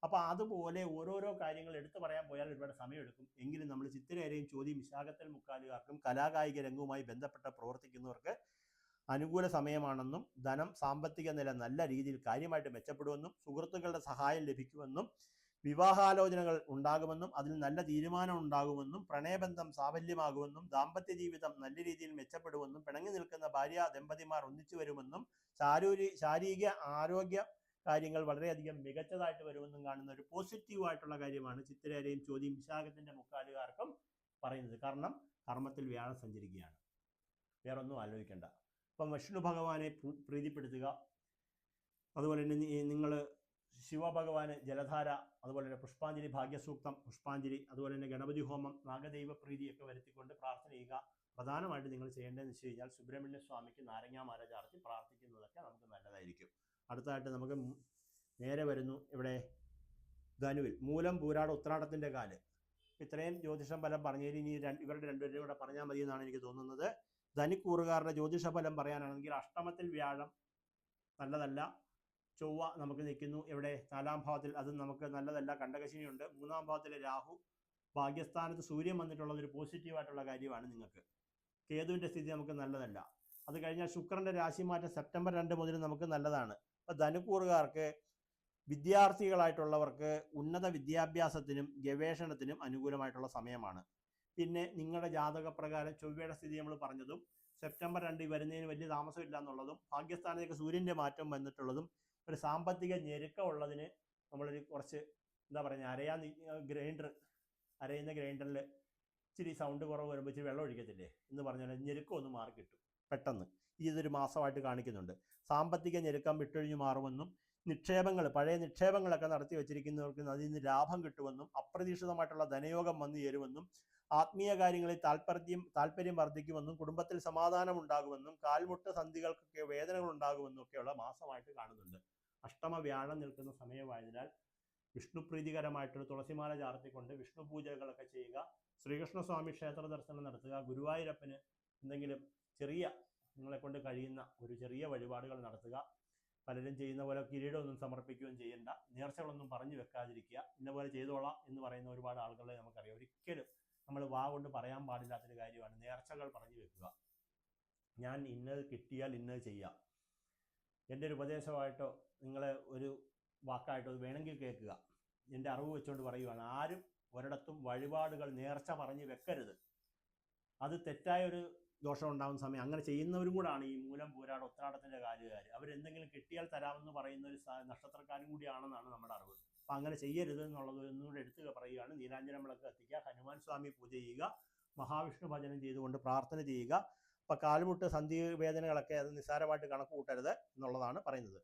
അപ്പോൾ അതുപോലെ ഓരോരോ കാര്യങ്ങൾ എടുത്തു പറയാൻ പോയാൽ ഒരുപാട് സമയമെടുക്കും. എങ്കിലും നമ്മൾ ചിത്തിരയും ചോദ്യം വിശാഖത്തിൽ മുക്കാലുകാർക്കും കലാകായിക രംഗവുമായി ബന്ധപ്പെട്ട് പ്രവർത്തിക്കുന്നവർക്ക് അനുകൂല സമയമാണെന്നും ധനം, സാമ്പത്തിക നില നല്ല രീതിയിൽ കാര്യമായിട്ട് മെച്ചപ്പെടുമെന്നും സുഹൃത്തുക്കളുടെ സഹായം ലഭിക്കുമെന്നും വിവാഹാലോചനകൾ ഉണ്ടാകുമെന്നും അതിൽ നല്ല തീരുമാനം ഉണ്ടാകുമെന്നും പ്രണയബന്ധം സാഫല്യമാകുമെന്നും ദാമ്പത്യ ജീവിതം നല്ല രീതിയിൽ മെച്ചപ്പെടുമെന്നും പിണങ്ങി നിൽക്കുന്ന ഭാര്യ ദമ്പതിമാർ ഒന്നിച്ചു വരുമെന്നും ശാരീരിക ആരോഗ്യ കാര്യങ്ങൾ വളരെയധികം മികച്ചതായിട്ട് വരുമെന്നും കാണുന്ന ഒരു പോസിറ്റീവായിട്ടുള്ള കാര്യമാണ് ചിത്തിരയുടെയും ചോദ്യം വിശാഖത്തിന്റെ മുക്കാലുകാർക്കും പറയുന്നത്. കാരണം കർമ്മത്തിൽ വ്യാഴം സഞ്ചരിക്കുകയാണ്. വേറൊന്നും ആലോചിക്കേണ്ട. അപ്പം വിഷ്ണു ഭഗവാനെ പ്രീതിപ്പെടുത്തുക. അതുപോലെ തന്നെ നിങ്ങൾ ശിവഭഗവാന് ജലധാര, അതുപോലെ തന്നെ പുഷ്പാഞ്ജലി, ഭാഗ്യസൂക്തം, പുഷ്പാഞ്ജലി, അതുപോലെ തന്നെ ഗണപതി ഹോമം, നാഗദൈവ പ്രീതിയൊക്കെ വരുത്തിക്കൊണ്ട് പ്രാർത്ഥന ചെയ്യുക. പ്രധാനമായിട്ട് നിങ്ങൾ ചെയ്യേണ്ടതെന്ന് വെച്ച് കഴിഞ്ഞാൽ സുബ്രഹ്മണ്യ സ്വാമിക്ക് നാരങ്ങാമാല ചാർത്തി പ്രാർത്ഥിക്കുന്നതൊക്കെ നമുക്ക് നല്ലതായിരിക്കും. അടുത്തതായിട്ട് നമുക്ക് നേരെ വരുന്നു ഇവിടെ ധനുവിൽ മൂലം, പൂരാട, ഉത്രാടത്തിന്റെ കാല്. ഇത്രയും ജ്യോതിഷം ഫലം പറഞ്ഞതിന് ഇനി ഇവരുടെ രണ്ടുപേരും കൂടെ പറഞ്ഞാൽ മതി എന്നാണ് എനിക്ക് തോന്നുന്നത്. ധനുക്കൂറുകാരുടെ ജ്യോതിഷ ഫലം പറയാനാണെങ്കിൽ അഷ്ടമത്തിൽ വ്യാഴം നല്ലതല്ല. ചൊവ്വ നമുക്ക് നിൽക്കുന്നു ഇവിടെ 4ാം ഭാവത്തിൽ, അത് നമുക്ക് നല്ലതല്ല. കണ്ടകശനിയുണ്ട്. 3ാം ഭാവത്തിലെ രാഹു, ഭാഗ്യസ്ഥാനത്ത് സൂര്യൻ വന്നിട്ടുള്ളത് ഒരു പോസിറ്റീവായിട്ടുള്ള കാര്യമാണ്. നിങ്ങൾക്ക് കേതുവിന്റെ സ്ഥിതി നമുക്ക് നല്ലതല്ല. അത് കഴിഞ്ഞാൽ ശുക്രന്റെ രാശിമാറ്റം സെപ്റ്റംബർ 2 മുതൽ നമുക്ക് നല്ലതാണ്. അപ്പോൾ ധനുക്കൂറുകാർക്ക് വിദ്യാർത്ഥികളായിട്ടുള്ളവർക്ക് ഉന്നത വിദ്യാഭ്യാസത്തിനും ഗവേഷണത്തിനും അനുകൂലമായിട്ടുള്ള സമയമാണ്. പിന്നെ നിങ്ങളുടെ ജാതകപ്രകാരം ചൊവ്വയുടെ സ്ഥിതി നമ്മൾ പറഞ്ഞതും സെപ്റ്റംബർ 2 വരുന്നതിന് വലിയ താമസമില്ല എന്നുള്ളതും ഭാഗ്യസ്ഥാനത്തേക്ക് സൂര്യന്റെ മാറ്റം വന്നിട്ടുള്ളതും ഒരു സാമ്പത്തിക ഞെരുക്കമുള്ളതിന് നമ്മളൊരു കുറച്ച് എന്താ പറയുക, അരയുന്ന ഗ്രൈൻഡറിൽ ഇച്ചിരി സൗണ്ട് കുറവ് വരുമ്പോൾ ഇച്ചിരി വെള്ളം ഒഴിക്കത്തില്ലേ എന്ന് പറഞ്ഞാൽ ഞെരുക്കം ഒന്ന് മാറി കിട്ടും. പെട്ടെന്ന് ഇതൊരു മാസമായിട്ട് കാണിക്കുന്നുണ്ട്. സാമ്പത്തിക ഞെരുക്കം വിട്ടൊഴിഞ്ഞു മാറുമെന്നും പഴയ നിക്ഷേപങ്ങളൊക്കെ നടത്തി വെച്ചിരിക്കുന്നവർക്ക് അതിൽ നിന്ന് ലാഭം കിട്ടുമെന്നും അപ്രതീക്ഷിതമായിട്ടുള്ള ധനയോഗം വന്നു ചേരുമെന്നും ആത്മീയ കാര്യങ്ങളിൽ താല്പര്യം വർദ്ധിക്കുമെന്നും കുടുംബത്തിൽ സമാധാനം ഉണ്ടാകുമെന്നും കാൽമുട്ട് സന്ധികൾക്കൊക്കെ വേദനകൾ ഉണ്ടാകുമെന്നും ഒക്കെയുള്ള മാസമായിട്ട് കാണുന്നുണ്ട്. അഷ്ടമ വ്യാഴം നിൽക്കുന്ന സമയമായതിനാൽ വിഷ്ണുപ്രീതികരമായിട്ടൊരു തുളസിമാല ചാർത്തിക്കൊണ്ട് വിഷ്ണു പൂജകളൊക്കെ ചെയ്യുക, ശ്രീകൃഷ്ണസ്വാമി ക്ഷേത്ര ദർശനം നടത്തുക, ഗുരുവായൂരപ്പന് എന്തെങ്കിലും ചെറിയ നിങ്ങളെ കൊണ്ട് കഴിയുന്ന ഒരു ചെറിയ വഴിപാടുകൾ നടത്തുക. പലരും ചെയ്യുന്ന പോലെ കിരീടമൊന്നും സമർപ്പിക്കുകയും ചെയ്യേണ്ട, നേർച്ചകളൊന്നും പറഞ്ഞു വെക്കാതിരിക്കുക. ഇന്ന പോലെ ചെയ്തോളാം എന്ന് പറയുന്ന ഒരുപാട് ആളുകളെ നമുക്കറിയാം. ഒരിക്കലും നമ്മൾ വാ കൊണ്ട് പറയാൻ പാടില്ലാത്തൊരു കാര്യമാണ് നേർച്ചകൾ പറഞ്ഞു വെക്കുക. ഞാൻ ഇന്നത് കിട്ടിയാൽ ഇന്നത് ചെയ്യാം. എൻ്റെ ഒരു ഉപദേശമായിട്ടോ നിങ്ങളെ ഒരു വാക്കായിട്ടോ വേണമെങ്കിൽ കേൾക്കുക. എൻ്റെ അറിവ് വെച്ചുകൊണ്ട് പറയുവാണ്, ആരും ഒരിടത്തും വഴിപാടുകൾ നേർച്ച പറഞ്ഞു വെക്കരുത്. അത് തെറ്റായൊരു ദോഷം ഉണ്ടാകുന്ന സമയം അങ്ങനെ ചെയ്യുന്നവരും കൂടാണ് ഈ മൂലം പൂരാട ഉത്രാടത്തിൻ്റെ കാര്യക്കാർ. അവരെന്തെങ്കിലും കിട്ടിയാൽ തരാമെന്ന് പറയുന്ന ഒരു നക്ഷത്രക്കാരും കൂടിയാണെന്നാണ് നമ്മുടെ അറിവ്. അപ്പം അങ്ങനെ ചെയ്യരുത് എന്നുള്ളത് ഒന്നുകൂടെ എടുത്തു പറയുകയാണ്. നീരാഞ്ജനം വിളക്ക് കത്തിക്കുക, ഹനുമാൻ സ്വാമി പൂജ ചെയ്യുക, മഹാവിഷ്ണു ഭജനം ചെയ്തുകൊണ്ട് പ്രാർത്ഥന ചെയ്യുക. അപ്പം കാലുമുട്ട് സന്ധി വേദനകളൊക്കെ അത് നിസ്സാരമായിട്ട് കണക്ക് കൂട്ടരുത് എന്നുള്ളതാണ് പറയുന്നത്.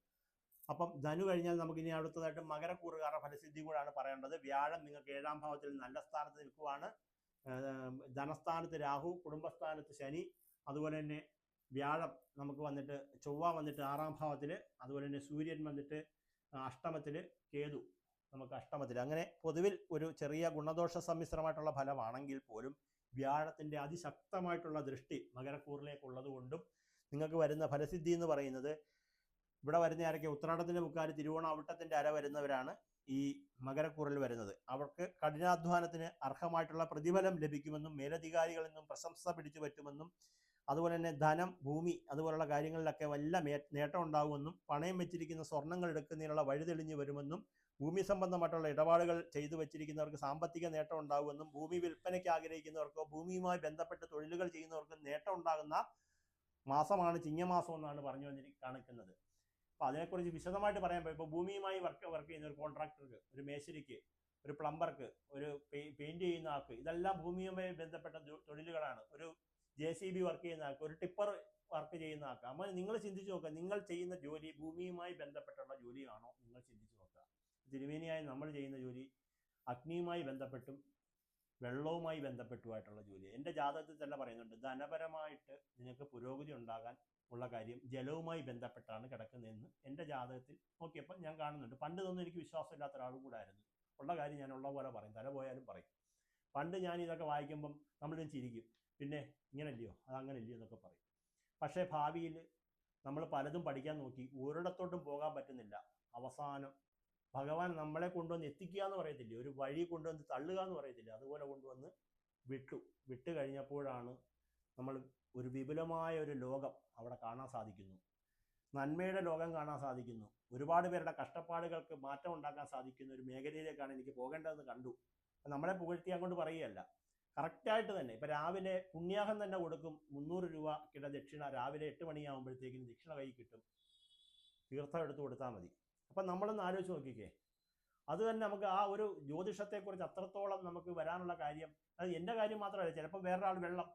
അപ്പം ധനു കഴിഞ്ഞാൽ നമുക്കിനി അടുത്തതായിട്ട് മകരക്കൂറുകാരുടെ ഫലസിദ്ധി കൂടാണ് പറയേണ്ടത്. വ്യാഴം നിങ്ങൾക്ക് 7ാം ഭാവത്തിൽ നല്ല സ്ഥാനത്ത് നിൽക്കുവാണ്. ധനസ്ഥാനത്ത് രാഹു, കുടുംബസ്ഥാനത്ത് ശനി, അതുപോലെ തന്നെ വ്യാഴം നമുക്ക് വന്നിട്ട് ചൊവ്വ വന്നിട്ട് 6ാം ഭാവത്തിൽ, അതുപോലെ തന്നെ സൂര്യൻ വന്നിട്ട് അഷ്ടമത്തിൽ, കേതു നമുക്ക് അഷ്ടമത്തിൽ. അങ്ങനെ പൊതുവിൽ ഒരു ചെറിയ ഗുണദോഷ സമ്മിശ്രമായിട്ടുള്ള ഫലമാണെങ്കിൽ പോലും വ്യാഴത്തിൻ്റെ അതിശക്തമായിട്ടുള്ള ദൃഷ്ടി മകരക്കൂറിലേക്കുള്ളത് കൊണ്ടും നിങ്ങൾക്ക് വരുന്ന ഫലസിദ്ധി എന്ന് പറയുന്നത്, ഇവിടെ വരുന്ന ആരൊക്കെ ഉത്രാടത്തിൻ്റെ മുക്കാൽ തിരുവോണം അവിട്ടത്തിൻ്റെ അര വരുന്നവരാണ് ഈ മകരക്കൂറിൽ വരുന്നത്. അവർക്ക് കഠിനാധ്വാനത്തിന് അർഹമായിട്ടുള്ള പ്രതിഫലം ലഭിക്കുമെന്നും മേലധികാരികളിൽ നിന്നും പ്രശംസ പിടിച്ചു പറ്റുമെന്നും അതുപോലെ തന്നെ ധനം, ഭൂമി അതുപോലുള്ള കാര്യങ്ങളിലൊക്കെ വല്ല നേട്ടം ഉണ്ടാകുമെന്നും പണയം വെച്ചിരിക്കുന്ന സ്വർണ്ണങ്ങൾ എടുക്കുന്നതിനുള്ള വഴി തെളിഞ്ഞു വരുമെന്നും ഭൂമി സംബന്ധമായിട്ടുള്ള ഇടപാടുകൾ ചെയ്തു വെച്ചിരിക്കുന്നവർക്ക് സാമ്പത്തിക നേട്ടം ഉണ്ടാകുമെന്നും ഭൂമി വിൽപ്പനയ്ക്ക് ആഗ്രഹിക്കുന്നവർക്കോ ഭൂമിയുമായി ബന്ധപ്പെട്ട് തൊഴിലുകൾ ചെയ്യുന്നവർക്കും നേട്ടം ഉണ്ടാകുന്ന മാസമാണ് ചിങ്ങമാസം എന്നാണ് പറഞ്ഞു കാണിക്കുന്നത്. അപ്പോൾ അതിനെക്കുറിച്ച് വിശദമായിട്ട് പറയാൻ പറ്റും. ഇപ്പോൾ ഭൂമിയുമായി വർക്ക് ചെയ്യുന്ന ഒരു കോൺട്രാക്ടർക്ക്, ഒരു മേശരിക്ക്, ഒരു പ്ലംബർക്ക്, ഒരു പെയിന്റ് ചെയ്യുന്ന ആൾക്ക്, ഇതെല്ലാം ഭൂമിയുമായി ബന്ധപ്പെട്ട തൊഴിലുകളാണ്. ഒരു JCB വർക്ക് ചെയ്യുന്ന ആൾക്ക്, ഒരു ടിപ്പർ വർക്ക് ചെയ്യുന്ന ആൾക്ക്. അപ്പോൾ നിങ്ങൾ ചിന്തിച്ച് നോക്കുക, നിങ്ങൾ ചെയ്യുന്ന ജോലി ഭൂമിയുമായി ബന്ധപ്പെട്ടുള്ള ജോലിയാണോ? നിങ്ങൾ ചിന്തിച്ച് നോക്കുക. തിരുമേനിയായി നമ്മൾ ചെയ്യുന്ന ജോലി അഗ്നിയുമായി ബന്ധപ്പെട്ടും വെള്ളവുമായി ബന്ധപ്പെട്ടുമായിട്ടുള്ള ജോലി. എൻ്റെ ജാതകത്തിൽ തന്നെ പറയുന്നുണ്ട്, ധനപരമായിട്ട് നിനക്ക് പുരോഗതി ഉണ്ടാകാൻ ഉള്ള കാര്യം ജലവുമായി ബന്ധപ്പെട്ടാണ് കിടക്കുന്നതെന്ന് എൻ്റെ ജാതകത്തിൽ നോക്കിയപ്പോൾ ഞാൻ കാണുന്നുണ്ട്. പണ്ട് ഇതൊന്നും എനിക്ക് വിശ്വാസമില്ലാത്ത ഒരാളും കൂടെ ആയിരുന്നു. ഉള്ള കാര്യം ഞാൻ ഉള്ള പോലെ പറയും, തല പോയാലും പറയും. പണ്ട് ഞാൻ ഇതൊക്കെ വായിക്കുമ്പം നമ്മളും ചിരിക്കും, പിന്നെ ഇങ്ങനല്ലയോ അതങ്ങനെ ഇല്ലയോ എന്നൊക്കെ പറയും. പക്ഷേ ഭാവിയിൽ നമ്മൾ പലതും പഠിക്കാൻ നോക്കി, ഒരിടത്തോട്ടും പോകാൻ പറ്റുന്നില്ല. അവസാനം ഭഗവാൻ നമ്മളെ കൊണ്ടുവന്ന് എത്തിക്കുക എന്ന് പറയത്തില്ലേ, ഒരു വഴി കൊണ്ടുവന്ന് തള്ളുക എന്ന് പറയത്തില്ല, അതുപോലെ കൊണ്ടുവന്ന് വിട്ട് കഴിഞ്ഞപ്പോഴാണ് നമ്മൾ ഒരു വിപുലമായ ഒരു ലോകം അവിടെ കാണാൻ സാധിക്കുന്നു. നന്മയുടെ ലോകം കാണാൻ സാധിക്കുന്നു. ഒരുപാട് പേരുടെ കഷ്ടപ്പാടുകൾക്ക് മാറ്റം ഉണ്ടാക്കാൻ സാധിക്കുന്ന ഒരു മേഖലയിലേക്കാണ് എനിക്ക് പോകേണ്ടതെന്ന് കണ്ടു. നമ്മളെ പുകഴ്ത്തി അങ്ങോട്ട് പറയുകയല്ല, കറക്റ്റായിട്ട് തന്നെ. ഇപ്പം രാവിലെ പുണ്യാഹം തന്നെ കൊടുക്കും, 300 രൂപ കിട ദക്ഷിണ രാവിലെ 8 മണിയാകുമ്പോഴത്തേക്കും ദക്ഷിണ കൈ കിട്ടും. തീർത്ഥം എടുത്ത് കൊടുത്താൽ മതി. അപ്പം നമ്മളൊന്ന് ആലോചിച്ച് നോക്കിക്കേ, അത് തന്നെ നമുക്ക് ആ ഒരു ജ്യോതിഷത്തെക്കുറിച്ച് അത്രത്തോളം നമുക്ക് വരാനുള്ള കാര്യം. അത് എൻ്റെ കാര്യം മാത്രമല്ല, ചിലപ്പോൾ വേറൊരാൾ വെള്ളം,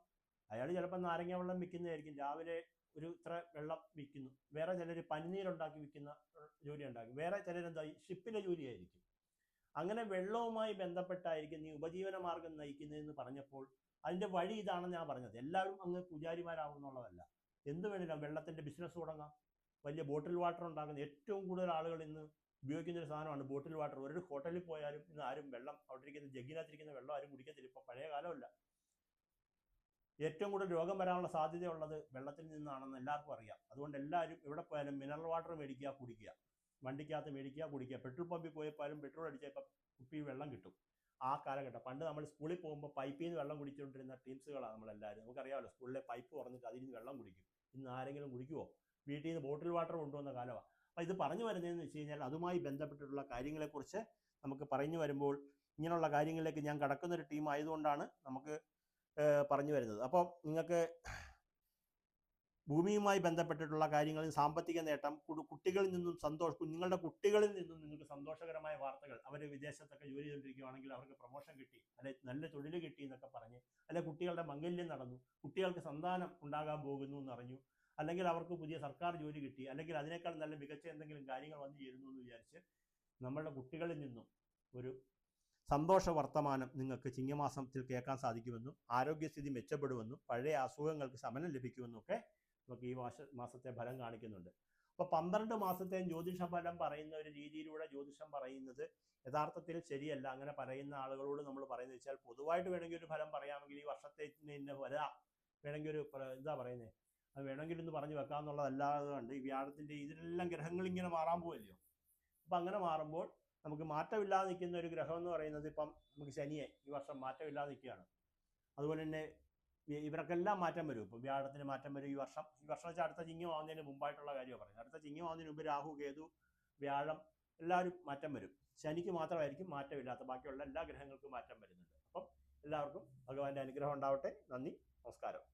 അയാൾ ചിലപ്പോൾ നാരങ്ങ വെള്ളം വിൽക്കുന്നതായിരിക്കും, രാവിലെ ഒരു ഇത്ര വെള്ളം വിൽക്കുന്നു. വേറെ ചിലർ പനിനീരുണ്ടാക്കി വിൽക്കുന്ന ജോലി ഉണ്ടാക്കും. വേറെ ചിലരെന്താ ഷിപ്പിലെ ജോലിയായിരിക്കും. അങ്ങനെ വെള്ളവുമായി ബന്ധപ്പെട്ടായിരിക്കും നീ ഉപജീവന മാർഗം നയിക്കുന്നതെന്ന് പറഞ്ഞപ്പോൾ അതിൻ്റെ വഴി ഇതാണെന്ന് ഞാൻ പറഞ്ഞത്. എല്ലാവരും അങ്ങ് പൂജാരിമാരാകുന്നുള്ളതല്ല. എന്ത് വേണില്ല, വെള്ളത്തിൻ്റെ ബിസിനസ് തുടങ്ങാം. വലിയ ബോട്ടിൽ വാട്ടർ ഉണ്ടാക്കുന്ന ഏറ്റവും കൂടുതൽ ആളുകൾ ഇന്ന് ഉപയോഗിക്കുന്ന ഒരു സാധനമാണ് ബോട്ടിൽ വാട്ടർ. ഒരു ഹോട്ടലിൽ പോയാലും ഇന്ന് ആരും വെള്ളം അവിടെ ഇരിക്കുന്ന ജഗ്ഗിനകത്തിരിക്കുന്ന വെള്ളം ആരും കുടിക്കത്തില്ല. ഇപ്പോൾ പഴയ കാലമല്ല. ഏറ്റവും കൂടുതൽ രോഗം വരാനുള്ള സാധ്യതയുള്ളത് വെള്ളത്തിൽ നിന്നാണെന്ന് എല്ലാവർക്കും അറിയാം. അതുകൊണ്ട് എല്ലാവരും എവിടെ പോയാലും മിനറൽ വാട്ടർ മേടിക്കുക, കുടിക്കുക. വണ്ടിക്കകത്ത് മേടിക്കുക, കുടിക്കുക. പെട്രോൾ പമ്പിൽ പോയപ്പോഴും പെട്രോൾ അടിച്ചാൽ ഇപ്പം കുപ്പി വെള്ളം കിട്ടും. ആ കാലഘട്ടം. പണ്ട് നമ്മൾ സ്കൂളിൽ പോകുമ്പോൾ പൈപ്പിൽ നിന്ന് വെള്ളം കുടിച്ചുകൊണ്ടിരുന്ന ടീംസുകളാണ് നമ്മളെല്ലാവരും. നമുക്കറിയാമല്ലോ, സ്കൂളിലെ പൈപ്പ് തുറന്നിട്ട് അതിൽ നിന്ന് വെള്ളം കുടിക്കും. ഇന്ന് ആരെങ്കിലും കുടിക്കുമോ? വീട്ടിൽ നിന്ന് ബോട്ടിൽ വാട്ടർ കൊണ്ടുവന്ന കാലമാണ്. അപ്പോൾ ഇത് പറഞ്ഞു വരുന്നതെന്ന് വെച്ച് കഴിഞ്ഞാൽ അതുമായി ബന്ധപ്പെട്ടിട്ടുള്ള കാര്യങ്ങളെക്കുറിച്ച് നമുക്ക് പറഞ്ഞു വരുമ്പോൾ ഇങ്ങനെയുള്ള കാര്യങ്ങളിലേക്ക് ഞാൻ കടക്കുന്നൊരു ടീം ആയതുകൊണ്ടാണ് നമുക്ക് പറഞ്ഞു വരുന്നത്. അപ്പോൾ നിങ്ങൾക്ക് ഭൂമിയുമായി ബന്ധപ്പെട്ടിട്ടുള്ള കാര്യങ്ങളിൽ സാമ്പത്തിക നേട്ടം, കുട്ടികളിൽ നിന്നും നിങ്ങളുടെ കുട്ടികളിൽ നിന്നും നിങ്ങൾക്ക് സന്തോഷകരമായ വാർത്തകൾ, അവർ വിദേശത്തൊക്കെ ജോലി ചെയ്തുകൊണ്ടിരിക്കുകയാണെങ്കിൽ അവർക്ക് പ്രൊമോഷൻ കിട്ടി, അല്ലെ നല്ല തൊഴിൽ കിട്ടി എന്നൊക്കെ പറഞ്ഞ്, അല്ലെ കുട്ടികളുടെ മംഗല്യം നടന്നു, കുട്ടികൾക്ക് സന്താനം ഉണ്ടാകാൻ പോകുന്നു എന്നറിഞ്ഞു, അല്ലെങ്കിൽ അവർക്ക് പുതിയ സർക്കാർ ജോലി കിട്ടി, അല്ലെങ്കിൽ അതിനേക്കാൾ നല്ല മികച്ച എന്തെങ്കിലും കാര്യങ്ങൾ വന്നു ചേരുന്നു എന്ന് വിചാരിച്ച് നമ്മളുടെ കുട്ടികളിൽ നിന്നും ഒരു സന്തോഷ വർത്തമാനം നിങ്ങൾക്ക് ചിങ്ങമാസത്തിൽ കേൾക്കാൻ സാധിക്കുമെന്നും ആരോഗ്യസ്ഥിതി മെച്ചപ്പെടുമെന്നും പഴയ അസുഖങ്ങൾക്ക് ശമനം ലഭിക്കുമെന്നും ഒക്കെ നമുക്ക് ഈ മാസത്തെ ഫലം കാണിക്കുന്നുണ്ട്. അപ്പോൾ 12 മാസത്തെ ജ്യോതിഷ ഫലം പറയുന്ന ഒരു രീതിയിലൂടെ ജ്യോതിഷം പറയുന്നത് യഥാർത്ഥത്തിൽ ശരിയല്ല. അങ്ങനെ പറയുന്ന ആളുകളോട് നമ്മൾ പറയുന്നത് വെച്ചാൽ, പൊതുവായിട്ട് വേണമെങ്കിൽ ഒരു ഫലം പറയാമെങ്കിൽ ഈ വർഷത്തെ ഇന്ന വരാ വേണമെങ്കിൽ ഒരു എന്താ പറയുന്നത്, അത് വേണമെങ്കിൽ ഒന്ന് പറഞ്ഞു വെക്കാമെന്നുള്ളതല്ലാതെ കണ്ട് ഈ വ്യാഴത്തിൻ്റെ ഇതിലെല്ലാം ഗ്രഹങ്ങൾ ഇങ്ങനെ മാറാൻ പോവല്ലോ. അപ്പം അങ്ങനെ മാറുമ്പോൾ നമുക്ക് മാറ്റമില്ലാതെ നിൽക്കുന്ന ഒരു ഗ്രഹം എന്ന് പറയുന്നത് ഇപ്പം നമുക്ക് ശനിയെ ഈ വർഷം മാറ്റമില്ലാതെ നിൽക്കുകയാണ്. അതുപോലെ തന്നെ ഇവർക്കെല്ലാം മാറ്റം വരും. ഇപ്പം വ്യാഴത്തിന് മാറ്റം വരും ഈ വർഷം വെച്ചാൽ അടുത്ത ചിങ്ങമാവുന്നതിന് മുമ്പായിട്ടുള്ള കാര്യമാണ് പറയുന്നത്. അടുത്ത ചിങ്ങമാവുന്നതിന് മുമ്പ് രാഹു, കേതു, വ്യാഴം എല്ലാവരും മാറ്റം വരും. ശനിക്ക് മാത്രമായിരിക്കും മാറ്റമില്ലാത്ത, ബാക്കിയുള്ള എല്ലാ ഗ്രഹങ്ങൾക്കും മാറ്റം വരുന്നുണ്ട്. അപ്പം എല്ലാവർക്കും ഭഗവാന്റെ അനുഗ്രഹം ഉണ്ടാവട്ടെ. നന്ദി, നമസ്കാരം.